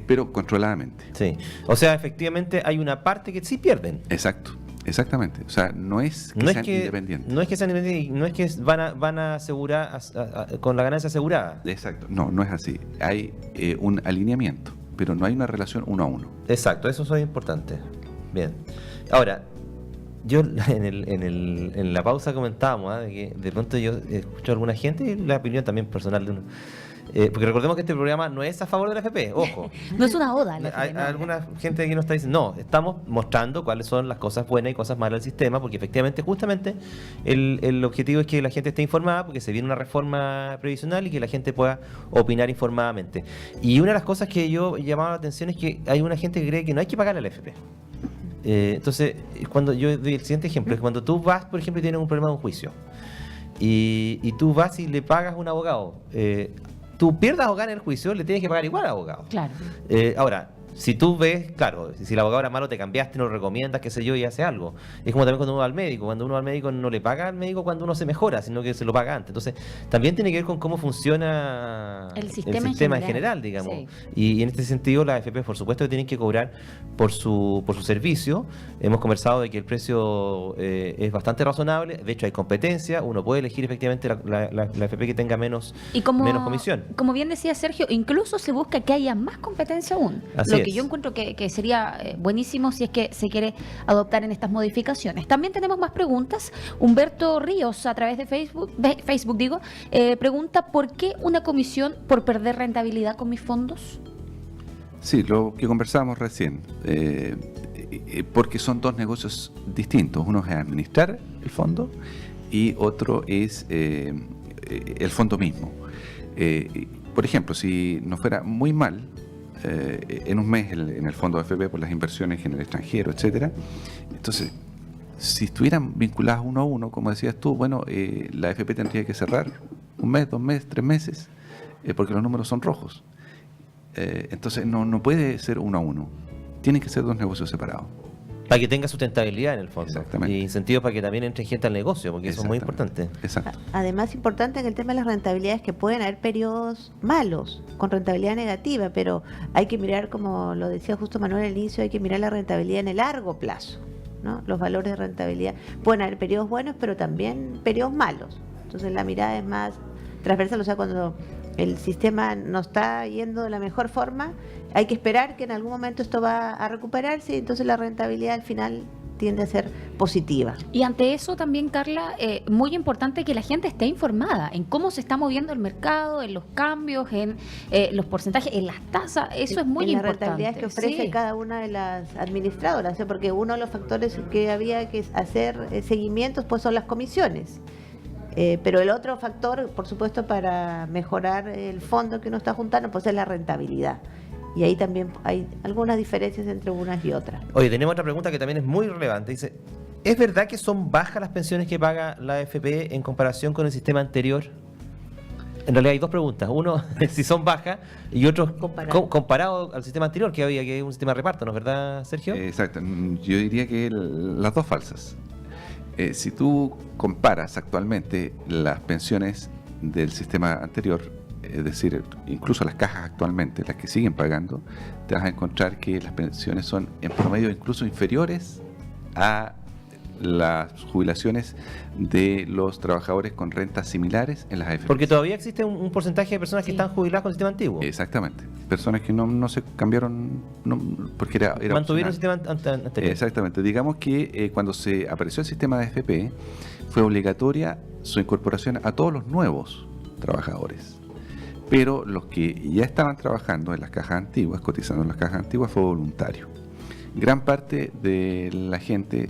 pero controladamente. Sí. O sea, efectivamente hay una parte que sí pierden. Exactamente. O sea, no es que sean independientes. No es que sean independientes, no es que van a asegurar con la ganancia asegurada. Exacto. No es así. Hay un alineamiento, pero no hay una relación uno a uno. Exacto, eso es importante. Bien. Ahora, yo en la pausa comentábamos de que de pronto yo escucho a alguna gente y la opinión también personal de uno. Porque recordemos que este programa no es a favor de la AFP, ojo. No es una oda. Hay alguna gente que nos está diciendo, no, estamos mostrando cuáles son las cosas buenas y cosas malas del sistema, porque efectivamente, justamente, el objetivo es que la gente esté informada, porque se viene una reforma previsional y que la gente pueda opinar informadamente. Y una de las cosas que yo llamaba la atención es que hay una gente que cree que no hay que pagarle a la AFP. Entonces, cuando yo doy el siguiente ejemplo, es cuando tú vas, por ejemplo, y tienes un problema de un juicio, y tú vas y le pagas a un abogado, tú pierdas o ganas el juicio, le tienes que pagar igual al abogado. Claro. Ahora, si tú ves, claro, si el abogado era malo, te cambiaste, no lo recomiendas, qué sé yo, y hace algo. Es como también cuando uno va al médico. Cuando uno va al médico no le paga al médico cuando uno se mejora, sino que se lo paga antes. Entonces, también tiene que ver con cómo funciona el sistema en general, digamos. Sí. Y en este sentido, las AFP, por supuesto, que tienen que cobrar por su servicio. Hemos conversado de que el precio es bastante razonable. De hecho, hay competencia. Uno puede elegir efectivamente la AFP que tenga menos comisión. Como bien decía Sergio, incluso se busca que haya más competencia aún. Así que yo encuentro que sería buenísimo si es que se quiere adoptar en estas modificaciones. También tenemos más preguntas. Humberto Ríos, a través de Facebook pregunta: ¿por qué una comisión por perder rentabilidad con mis fondos? Sí, lo que conversábamos recién, porque son dos negocios distintos. Uno es administrar el fondo y otro es el fondo mismo. Por ejemplo, si nos fuera muy mal en un mes en el fondo de AFP por las inversiones en el extranjero, etcétera, entonces, si estuvieran vinculadas uno a uno, como decías tú, bueno, la AFP tendría que cerrar un mes, 2 meses, 3 meses, porque los números son rojos. Entonces, no puede ser uno a uno. Tienen que ser dos negocios separados. Para que tenga sustentabilidad en el fondo. Exactamente. Y incentivos para que también entre gente al negocio, porque eso es muy importante. Exacto. Además, importante en el tema de las rentabilidades, que pueden haber periodos malos, con rentabilidad negativa, pero hay que mirar, como lo decía justo Manuel al inicio, hay que mirar la rentabilidad en el largo plazo. ¿no? Los valores de rentabilidad. Pueden haber periodos buenos, pero también periodos malos. Entonces la mirada es más transversal, o sea, cuando el sistema no está yendo de la mejor forma, hay que esperar que en algún momento esto va a recuperarse y entonces la rentabilidad al final tiende a ser positiva. Y ante eso también, Carla, muy importante que la gente esté informada en cómo se está moviendo el mercado, en los cambios, en los porcentajes, en las tasas. Eso es muy importante. Las rentabilidades que ofrece cada una de las administradoras, ¿sí? Porque uno de los factores que había que hacer seguimientos pues son las comisiones. Pero el otro factor, por supuesto, para mejorar el fondo que uno está juntando, pues es la rentabilidad. Y ahí también hay algunas diferencias entre unas y otras. Oye, tenemos otra pregunta que también es muy relevante. Dice, ¿es verdad que son bajas las pensiones que paga la AFP en comparación con el sistema anterior? En realidad hay dos preguntas. Uno, si son bajas, y otro, comparado al sistema anterior, que había, que es un sistema de reparto, ¿no es verdad, Sergio? Exacto. Yo diría que las dos falsas. Si tú comparas actualmente las pensiones del sistema anterior, es decir, incluso las cajas actualmente, las que siguen pagando, te vas a encontrar que las pensiones son en promedio incluso inferiores a las jubilaciones de los trabajadores con rentas similares en las AFP. Porque todavía existe un porcentaje de personas que están jubiladas con el sistema antiguo. Exactamente. Personas que no se cambiaron, porque era mantuvieron opcional. el sistema anterior. Exactamente. Digamos que cuando se apareció el sistema de AFP, fue obligatoria su incorporación a todos los nuevos trabajadores. Pero los que ya estaban trabajando en las cajas antiguas, cotizando en las cajas antiguas, fue voluntario. Gran parte de la gente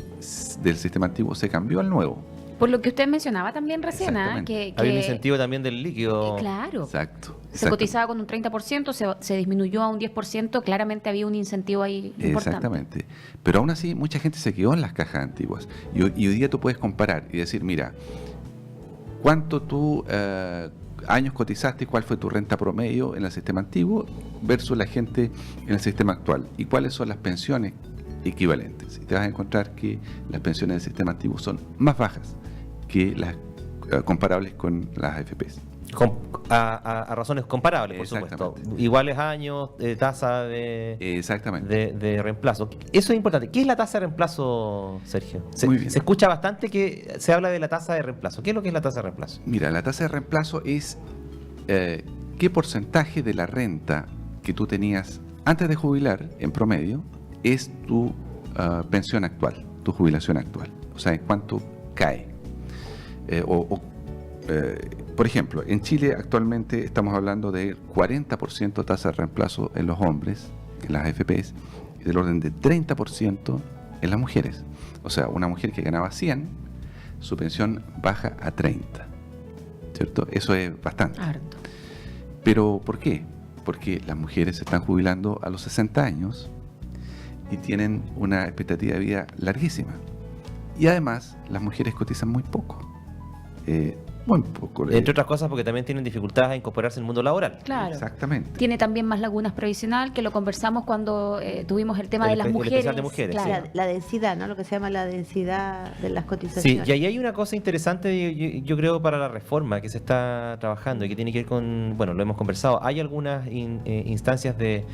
del sistema antiguo se cambió al nuevo. Por lo que usted mencionaba también recién, que había un incentivo también del líquido. Claro. Exacto. Se cotizaba con un 30%, se disminuyó a un 10%, claramente había un incentivo ahí importante. Exactamente. Pero aún así, mucha gente se quedó en las cajas antiguas. Y hoy día tú puedes comparar y decir, mira, ¿cuánto tú años cotizaste y cuál fue tu renta promedio en el sistema antiguo versus la gente en el sistema actual? ¿Y cuáles son las pensiones equivalentes? Y te vas a encontrar que las pensiones del sistema antiguo son más bajas que las comparables con las AFPs. A razones comparables, por supuesto. Iguales años, tasa de reemplazo. Eso es importante. ¿Qué es la tasa de reemplazo, Sergio? Muy bien. Se escucha bastante que se habla de la tasa de reemplazo. ¿Qué es lo que es la tasa de reemplazo? Mira, la tasa de reemplazo es qué porcentaje de la renta que tú tenías antes de jubilar, en promedio, es tu pensión actual, tu jubilación actual. O sea, en cuánto cae. Por ejemplo, en Chile actualmente estamos hablando de 40% tasa de reemplazo en los hombres, en las AFPs, y del orden de 30% en las mujeres. O sea, una mujer que ganaba 100, su pensión baja a 30. ¿Cierto? Eso es bastante. Harto. ¿Pero por qué? Porque las mujeres se están jubilando a los 60 años y tienen una expectativa de vida larguísima. Y además, las mujeres cotizan muy poco. Muy poco. Entre otras cosas porque también tienen dificultades a incorporarse al mundo laboral. Claro. Exactamente. Tiene también más lagunas previsional, que lo conversamos cuando tuvimos el tema de las mujeres. especial de mujeres, claro. sí. La densidad, ¿no? Lo que se llama la densidad de las cotizaciones. Sí, y ahí hay una cosa interesante, yo creo, para la reforma que se está trabajando y que tiene que ver con, bueno, lo hemos conversado, hay algunas instancias de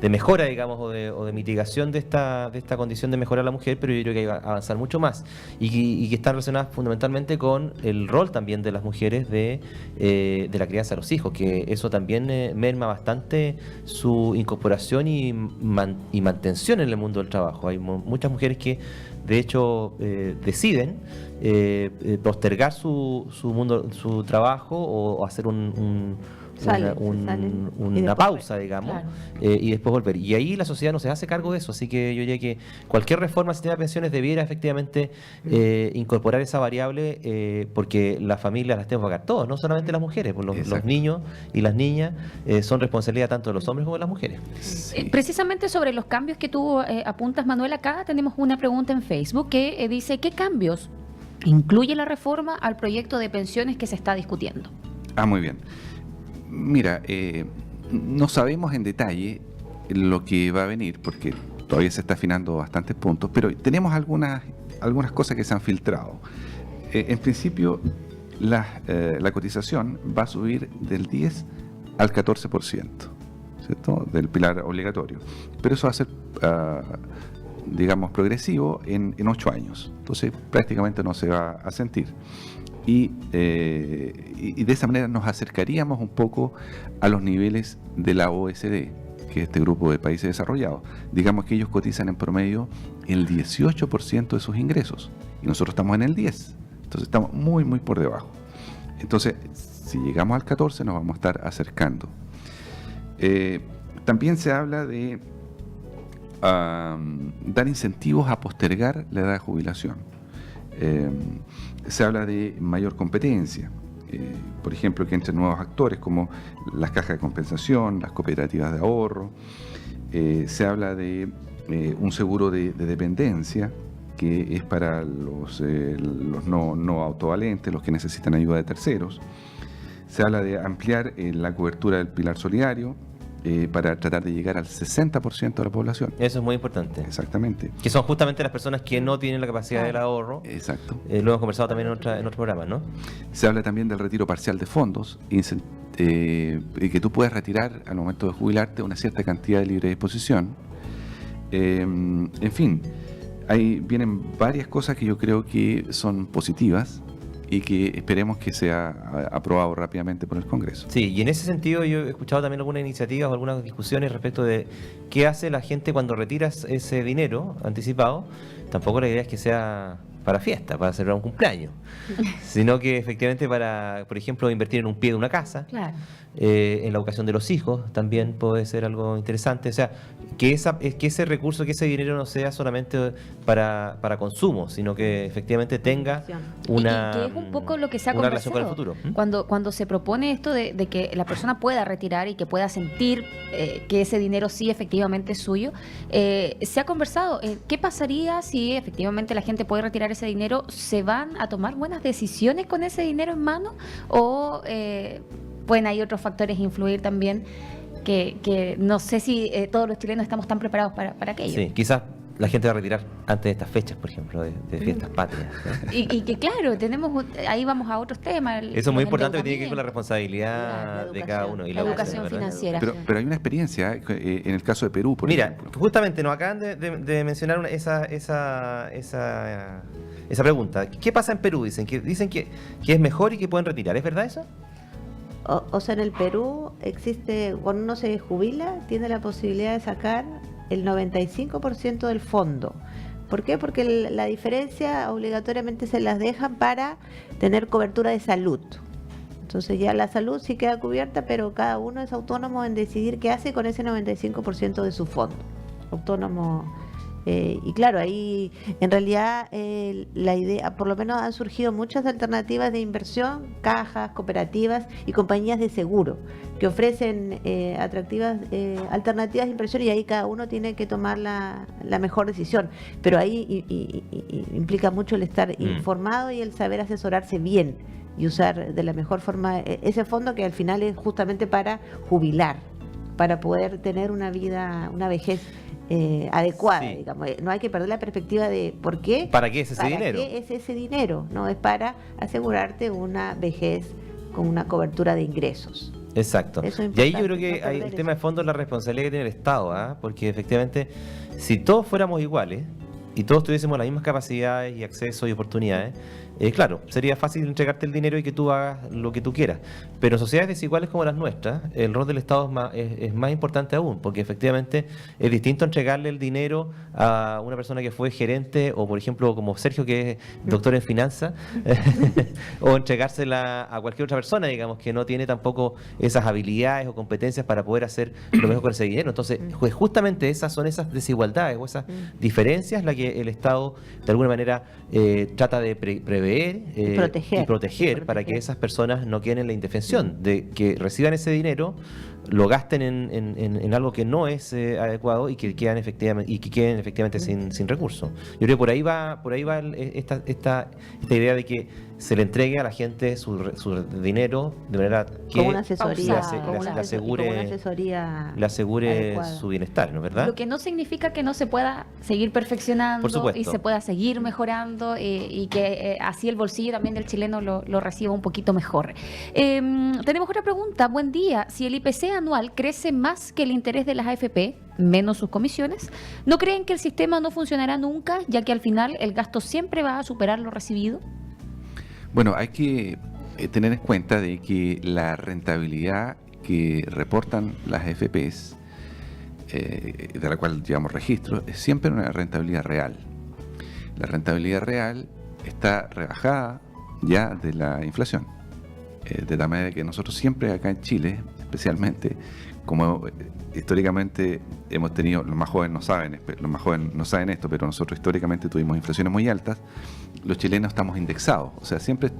mejora, digamos, o de mitigación de esta condición de mejorar a la mujer, pero yo creo que hay que avanzar mucho más y que están relacionadas fundamentalmente con el rol también de las mujeres de la crianza de los hijos, que eso también merma bastante su incorporación y mantención en el mundo del trabajo. Hay muchas mujeres que de hecho deciden postergar su trabajo o hacer una pausa, digamos, claro. Y después volver. Y ahí la sociedad no se hace cargo de eso, así que yo diría que cualquier reforma al sistema de pensiones debiera efectivamente incorporar esa variable, porque las familias las tenemos que pagar todos, no solamente las mujeres, pues los niños y las niñas son responsabilidad tanto de los hombres como de las mujeres. Sí. Precisamente sobre los cambios que tú apuntas, Manuel, acá tenemos una pregunta en Facebook que dice, ¿qué cambios incluye la reforma al proyecto de pensiones que se está discutiendo? Muy bien. Mira, no sabemos en detalle lo que va a venir, porque todavía se está afinando bastantes puntos, pero tenemos algunas cosas que se han filtrado. En principio, la cotización va a subir del 10 al 14%, ¿cierto? Del pilar obligatorio. Pero eso va a ser digamos, progresivo en 8 años. Entonces prácticamente no se va a sentir. Y de esa manera nos acercaríamos un poco a los niveles de la OECD, que es este grupo de países desarrollados. Digamos que ellos cotizan en promedio el 18% de sus ingresos y nosotros estamos en el 10%. Entonces estamos muy, muy por debajo. Entonces, si llegamos al 14% nos vamos a estar acercando. También se habla de dar incentivos a postergar la edad de jubilación. Se habla de mayor competencia, por ejemplo, que entre nuevos actores como las cajas de compensación, las cooperativas de ahorro. Se habla de un seguro de dependencia, que es para los no autovalentes, los que necesitan ayuda de terceros. Se habla de ampliar la cobertura del pilar solidario, para tratar de llegar al 60% de la población. Eso es muy importante. Exactamente. Que son justamente las personas que no tienen la capacidad del ahorro. Exacto. Lo hemos conversado también en otros programas, ¿no? Se habla también del retiro parcial de fondos, y que tú puedes retirar al momento de jubilarte una cierta cantidad de libre disposición. En fin, ahí vienen varias cosas que yo creo que son positivas y que esperemos que sea aprobado rápidamente por el Congreso. Sí, y en ese sentido yo he escuchado también algunas iniciativas o algunas discusiones respecto de qué hace la gente cuando retiras ese dinero anticipado. Tampoco la idea es que sea para fiesta, para celebrar un cumpleaños, sino que efectivamente para, por ejemplo, invertir en un pie de una casa, Claro. En la educación de los hijos también puede ser algo interesante. O sea, que ese recurso, que ese dinero no sea solamente para consumo, sino que efectivamente tenga una, y que es un poco lo que se ha una relación con el conversado. futuro. Cuando se propone esto de que la persona pueda retirar y que pueda sentir que ese dinero sí efectivamente es suyo, se ha conversado, ¿qué pasaría si efectivamente la gente puede retirar ese dinero? ¿Se van a tomar buenas decisiones con ese dinero en mano? ¿O pueden hay otros factores influir también que no sé si todos los chilenos estamos tan preparados para aquello? Sí, quizás la gente va a retirar antes de estas fechas, por ejemplo, de fiestas patrias, ¿no? Y que claro, ahí vamos a otros temas. Eso es muy importante, que tiene que ver con la endeudamiento. responsabilidad La de cada uno. Y la educación ¿verdad? financiera. Pero hay una experiencia en el caso de Perú, por Mira, ejemplo. justamente nos acaban de mencionar esa pregunta. ¿Qué pasa en Perú? Dicen que es mejor y que pueden retirar. ¿Es verdad eso? O sea, en el Perú existe, cuando uno se jubila, tiene la posibilidad de sacar el 95% del fondo. ¿Por qué? Porque la diferencia obligatoriamente se las dejan para tener cobertura de salud. Entonces ya la salud sí queda cubierta, pero cada uno es autónomo en decidir qué hace con ese 95% de su fondo. Autónomo. Y claro, ahí en realidad la idea, por lo menos han surgido muchas alternativas de inversión, cajas, cooperativas y compañías de seguro que ofrecen atractivas alternativas de inversión, y ahí cada uno tiene que tomar la mejor decisión. Pero ahí implica mucho el estar informado y el saber asesorarse bien y usar de la mejor forma ese fondo, que al final es justamente para jubilar, para poder tener una vida, una vejez adecuada, Sí. digamos. No hay que perder la perspectiva de por qué. ¿Para qué es ese dinero? ¿Para qué es ese dinero? No es para asegurarte una vejez con una cobertura de ingresos. Exacto. Eso es Y ahí yo importante, creo que no perder el eso. tema de fondo es la responsabilidad que tiene el Estado, ¿ah? Porque efectivamente, si todos fuéramos iguales y todos tuviésemos las mismas capacidades y acceso y oportunidades, claro, sería fácil entregarte el dinero y que tú hagas lo que tú quieras. Pero en sociedades desiguales como las nuestras, el rol del Estado es más importante aún, porque efectivamente es distinto entregarle el dinero a una persona que fue gerente, o por ejemplo como Sergio, que es doctor en finanzas, o entregársela a cualquier otra persona, digamos, que no tiene tampoco esas habilidades o competencias para poder hacer lo mejor con ese dinero. Entonces, pues justamente esas son esas desigualdades o esas diferencias las que el Estado de alguna manera trata de prever y proteger para que esas personas no queden en la indefensión de que reciban ese dinero, lo gasten en algo que no es adecuado y que queden efectivamente sin recursos. Yo creo que por ahí va esta idea de que se le entregue a la gente su dinero de manera que Como una asesoría, le asegure adecuada. su bienestar, ¿no es verdad? Lo que no significa que no se pueda seguir perfeccionando Por supuesto. y se pueda seguir mejorando y que así el bolsillo también del chileno lo reciba un poquito mejor. Tenemos otra pregunta. Buen día. Si el IPC anual crece más que el interés de las AFP, menos sus comisiones. ¿No creen que el sistema no funcionará nunca, ya que al final el gasto siempre va a superar lo recibido? Bueno, hay que tener en cuenta de que la rentabilidad que reportan las AFPs, de la cual llevamos registro, es siempre una rentabilidad real. La rentabilidad real está rebajada ya de la inflación, de tal manera que nosotros siempre acá en Chile, especialmente, como históricamente hemos tenido, los más jóvenes no saben esto, pero nosotros históricamente tuvimos inflaciones muy altas, los chilenos estamos indexados, o sea, siempre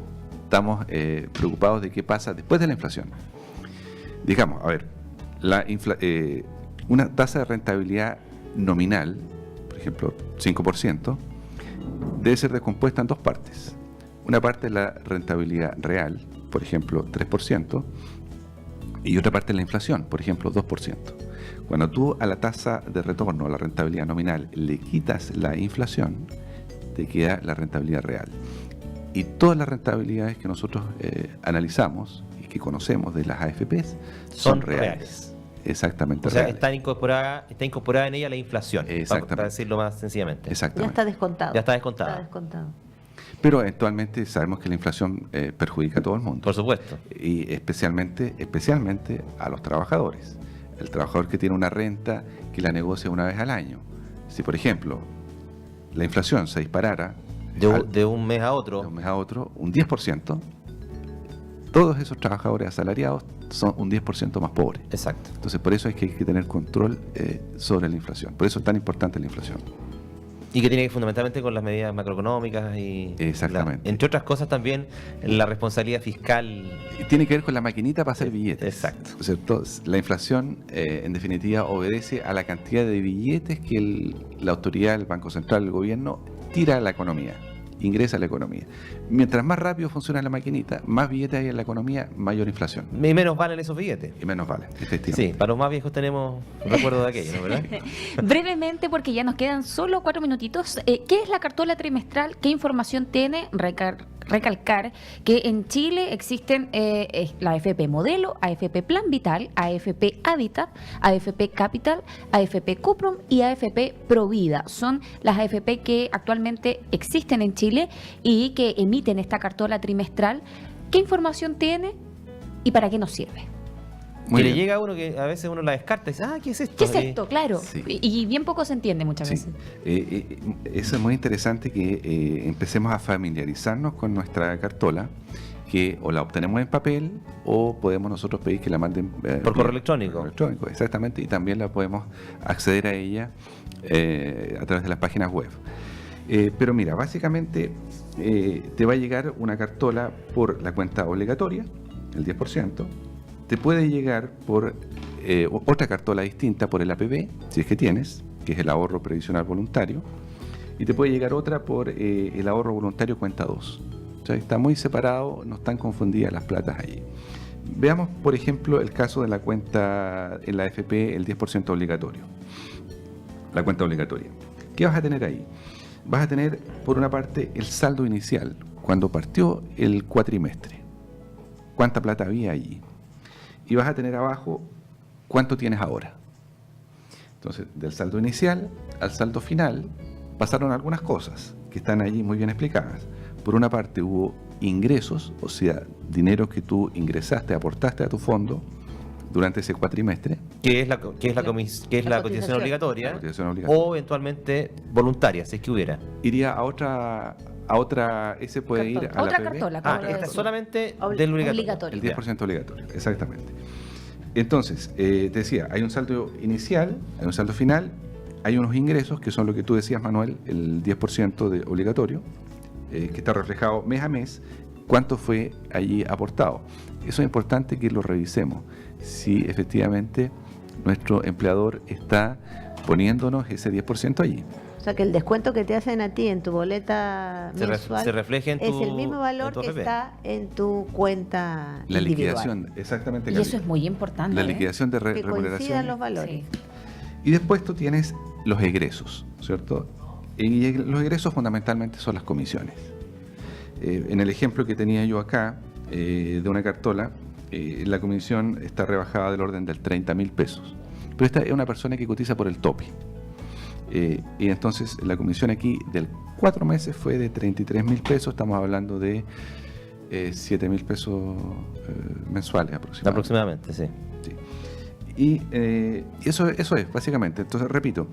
estamos preocupados de qué pasa después de la inflación. Digamos, a ver, una tasa de rentabilidad nominal, por ejemplo, 5%, debe ser descompuesta en dos partes. Una parte es la rentabilidad real, por ejemplo, 3%, y otra parte es la inflación, por ejemplo, 2%. Cuando tú a la tasa de retorno, a la rentabilidad nominal, le quitas la inflación, te queda la rentabilidad real. Y todas las rentabilidades que nosotros analizamos y que conocemos de las AFPs son reales. Exactamente. O sea, reales. está incorporada en ella la inflación, para decirlo más sencillamente. Ya Exactamente. está descontado. Ya está descontada. Está descontado. Pero eventualmente sabemos que la inflación perjudica a todo el mundo. Por supuesto. Y especialmente a los trabajadores. El trabajador que tiene una renta que la negocia una vez al año. Si, por ejemplo, la inflación se disparara De un mes a otro. de un mes a otro, un 10%, todos esos trabajadores asalariados son un 10% más pobres. Exacto. Entonces, por eso hay que tener control sobre la inflación. Por eso es tan importante la inflación. Y que tiene que ver fundamentalmente con las medidas macroeconómicas y... Exactamente. entre otras cosas también la responsabilidad fiscal. Tiene que ver con la maquinita para hacer billetes. Exacto. ¿Cierto? La inflación, en definitiva, obedece a la cantidad de billetes que la autoridad, el Banco Central, el gobierno, tira a la economía, ingresa a la economía. Mientras más rápido funciona la maquinita, más billetes hay en la economía, mayor inflación. Y menos valen esos billetes. Y menos vale, efectivamente. Sí, para los más viejos tenemos recuerdo de aquello, ¿no? ¿Verdad? Brevemente, porque ya nos quedan solo 4 minutitos, ¿qué es la cartola trimestral? ¿Qué información tiene? Recalcar que en Chile existen la AFP Modelo, AFP Plan Vital, AFP Habitat, AFP Capital, AFP Cuprum y AFP Provida. Son las AFP que actualmente existen en Chile y que emiten esta cartola trimestral. ¿Qué información tiene y para qué nos sirve? Muy que le bien. llega a uno que a veces uno la descarta y dice, ¿qué es esto? ¿Qué es esto? Claro. Sí. Y bien poco se entiende muchas Sí. veces. Eso es muy interesante que empecemos a familiarizarnos con nuestra cartola, que o la obtenemos en papel o podemos nosotros pedir que la manden Por correo electrónico. Por correo electrónico, exactamente, y también la podemos acceder a ella a través de las páginas web. Pero mira, básicamente te va a llegar una cartola por la cuenta obligatoria, el 10%. Te puede llegar por otra cartola distinta por el APB, si es que tienes, que es el ahorro previsional voluntario, y te puede llegar otra por el ahorro voluntario cuenta 2. O sea, está muy separado, no están confundidas las platas allí. Veamos, por ejemplo, el caso de la cuenta en la AFP, el 10% obligatorio. La cuenta obligatoria. ¿Qué vas a tener ahí? Vas a tener, por una parte, el saldo inicial, cuando partió el cuatrimestre. ¿Cuánta plata había allí? Y vas a tener abajo cuánto tienes ahora. Entonces, del saldo inicial al saldo final pasaron algunas cosas que están allí muy bien explicadas. Por una parte hubo ingresos, o sea, dinero que tú ingresaste, aportaste a tu fondo durante ese cuatrimestre. Que es la cotización obligatoria, La cotización obligatoria. o eventualmente voluntaria, si es que hubiera. Iría a otra, ese puede ir a la Otra PB. cartola. Ah, acabo de esta es decir. solamente del obligatorio. Obligatorio. El 10% obligatorio, exactamente. Entonces, te decía, hay un saldo inicial, hay un saldo final, hay unos ingresos, que son lo que tú decías, Manuel, el 10% de obligatorio, que está reflejado mes a mes, cuánto fue allí aportado. Eso es importante que lo revisemos, si efectivamente nuestro empleador está poniéndonos ese 10% allí. O sea que el descuento que te hacen a ti en tu boleta mensual se refleja en es tu, el mismo valor en tu que AFP. está en tu cuenta La individual. liquidación, exactamente. Y eso es muy importante. La ¿eh? liquidación de Que coincidan remuneración. los valores. Sí. Y después tú tienes los egresos, ¿cierto? Y los egresos fundamentalmente son las comisiones. En el ejemplo que tenía yo acá, de una cartola, la comisión está rebajada del orden del 30.000 pesos. pero esta es una persona que cotiza por el tope. Y entonces la comisión aquí del 4 meses fue de 33.000 pesos, estamos hablando de 7.000 pesos mensuales aproximadamente. Sí. Sí. Y eso es, básicamente. Entonces, repito,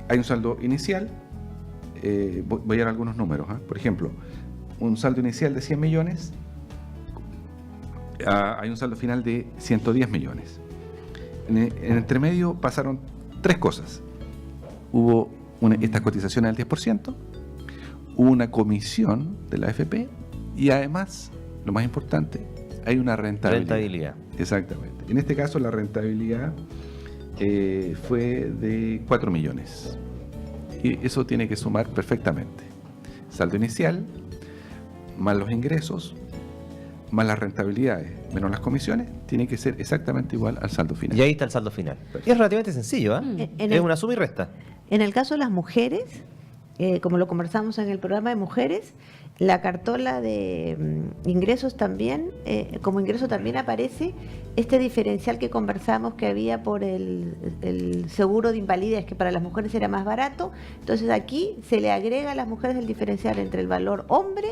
hay un saldo inicial, voy a dar algunos números. Por ejemplo, un saldo inicial de 100 millones, hay un saldo final de 110 millones. En el entremedio pasaron 3 cosas. Hubo esta cotización al 10%, hubo una comisión de la AFP y además, lo más importante, hay una rentabilidad. Exactamente. En este caso la rentabilidad fue de 4 millones. Y eso tiene que sumar perfectamente. Saldo inicial, más los ingresos, más las rentabilidades, menos las comisiones, tiene que ser exactamente igual al saldo final. Y ahí está el saldo final. Y es relativamente sencillo, es una suma y resta. En el caso de las mujeres, como lo conversamos en el programa de mujeres, la cartola de ingresos también, como ingreso también aparece este diferencial que conversamos que había por el seguro de invalidez, que para las mujeres era más barato. Entonces aquí se le agrega a las mujeres el diferencial entre el valor hombre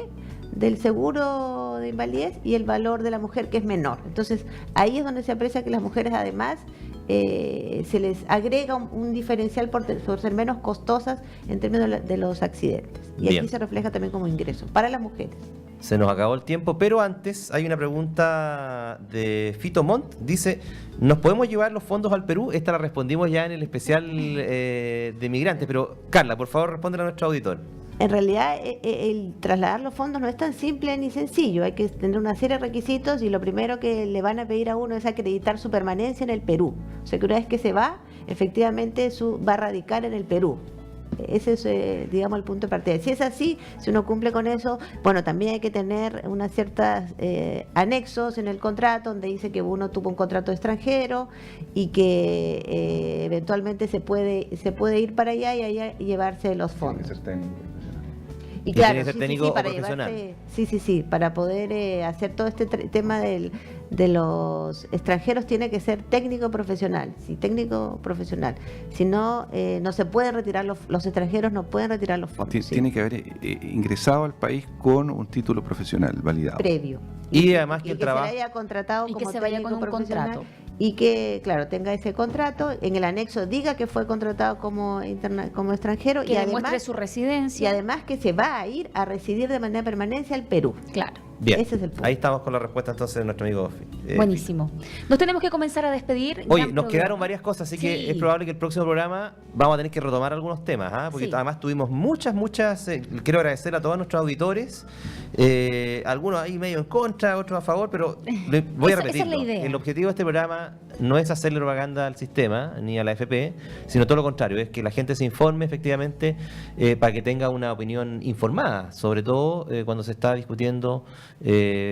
del seguro de invalidez y el valor de la mujer, que es menor. Entonces ahí es donde se aprecia que las mujeres además se les agrega un diferencial por ser menos costosas en términos de los accidentes. Y Bien. aquí se refleja también como ingreso para las mujeres. Se nos acabó el tiempo, pero antes hay una pregunta de Fito Montt. Dice, ¿nos podemos llevar los fondos al Perú? Esta la respondimos ya en el especial de migrantes, pero Carla, por favor, respóndela a nuestro auditor. En realidad, el trasladar los fondos no es tan simple ni sencillo. Hay que tener una serie de requisitos y lo primero que le van a pedir a uno es acreditar su permanencia en el Perú. O sea que una vez que se va, efectivamente va a radicar en el Perú. Ese es, digamos, el punto de partida. Si es así, si uno cumple con eso, bueno, también hay que tener unas ciertas anexos en el contrato donde dice que uno tuvo un contrato extranjero y que eventualmente se puede ir para allá y allá llevarse los fondos. Y claro, tiene que ser técnico o profesional. Sí, para poder hacer todo este tema de los extranjeros tiene que ser técnico profesional, técnico profesional. Si no, no se pueden retirar los extranjeros, no pueden retirar los fondos. Tiene que haber ingresado al país con un título profesional validado. Previo. Y además que y el que trabajo... se haya contratado Y como que se vaya con técnico un profesional. contrato. Y que, claro, tenga ese contrato, en el anexo diga que fue contratado como extranjero Que y demuestre además, su residencia. y además que se va a ir a residir de manera permanente al Perú. Claro. Bien, Ese es el punto. ahí estamos con la respuesta entonces de nuestro amigo Buenísimo. Nos tenemos que comenzar a despedir. Oye, Gran nos programa. quedaron varias cosas, así que Sí. es probable que el próximo programa vamos a tener que retomar algunos temas, porque Sí. además tuvimos muchas, quiero agradecer a todos nuestros auditores, algunos ahí medio en contra, otros a favor, pero voy a Esa es repetirlo. la idea. El objetivo de este programa no es hacerle propaganda al sistema ni a la AFP, sino todo lo contrario, es que la gente se informe efectivamente para que tenga una opinión informada, sobre todo cuando se está discutiendo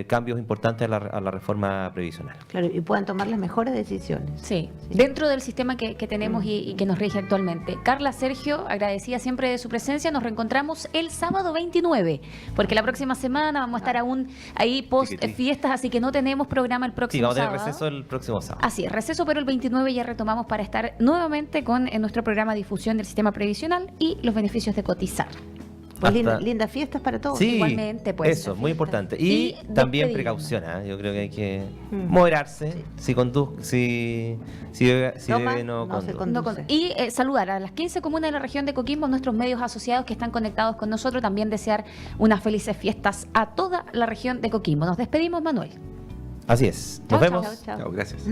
cambios importantes a la reforma previsional. Claro, y puedan tomar las mejores decisiones. Sí, dentro del sistema que tenemos y que nos rige actualmente. Carla, Sergio, agradecida siempre de su presencia. Nos reencontramos el sábado 29, porque la próxima semana vamos a estar aún ahí post fiestas, así que no tenemos programa el próximo Sí, vamos a tener sábado. receso el próximo sábado. Así es, receso, pero el 29 ya retomamos para estar nuevamente con nuestro programa de difusión del sistema previsional y los beneficios de cotizar. Pues Hasta- lindas fiestas para todos. Sí, igualmente, pues. eso, muy importante. Y Y también despedimos. precaución, yo creo que hay que moderarse, si No debe más, no no se conduce. conduce. Y saludar a las 15 comunas de la región de Coquimbo, nuestros medios asociados que están conectados con nosotros. También desear unas felices fiestas a toda la región de Coquimbo. Nos despedimos, Manuel. Así es. Chao, Nos vemos. Chao, chao. Chao, gracias.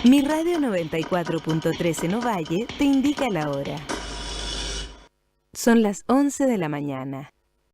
Mi Radio 94.3 en Ovalle te indica la hora. Son las 11 de la mañana.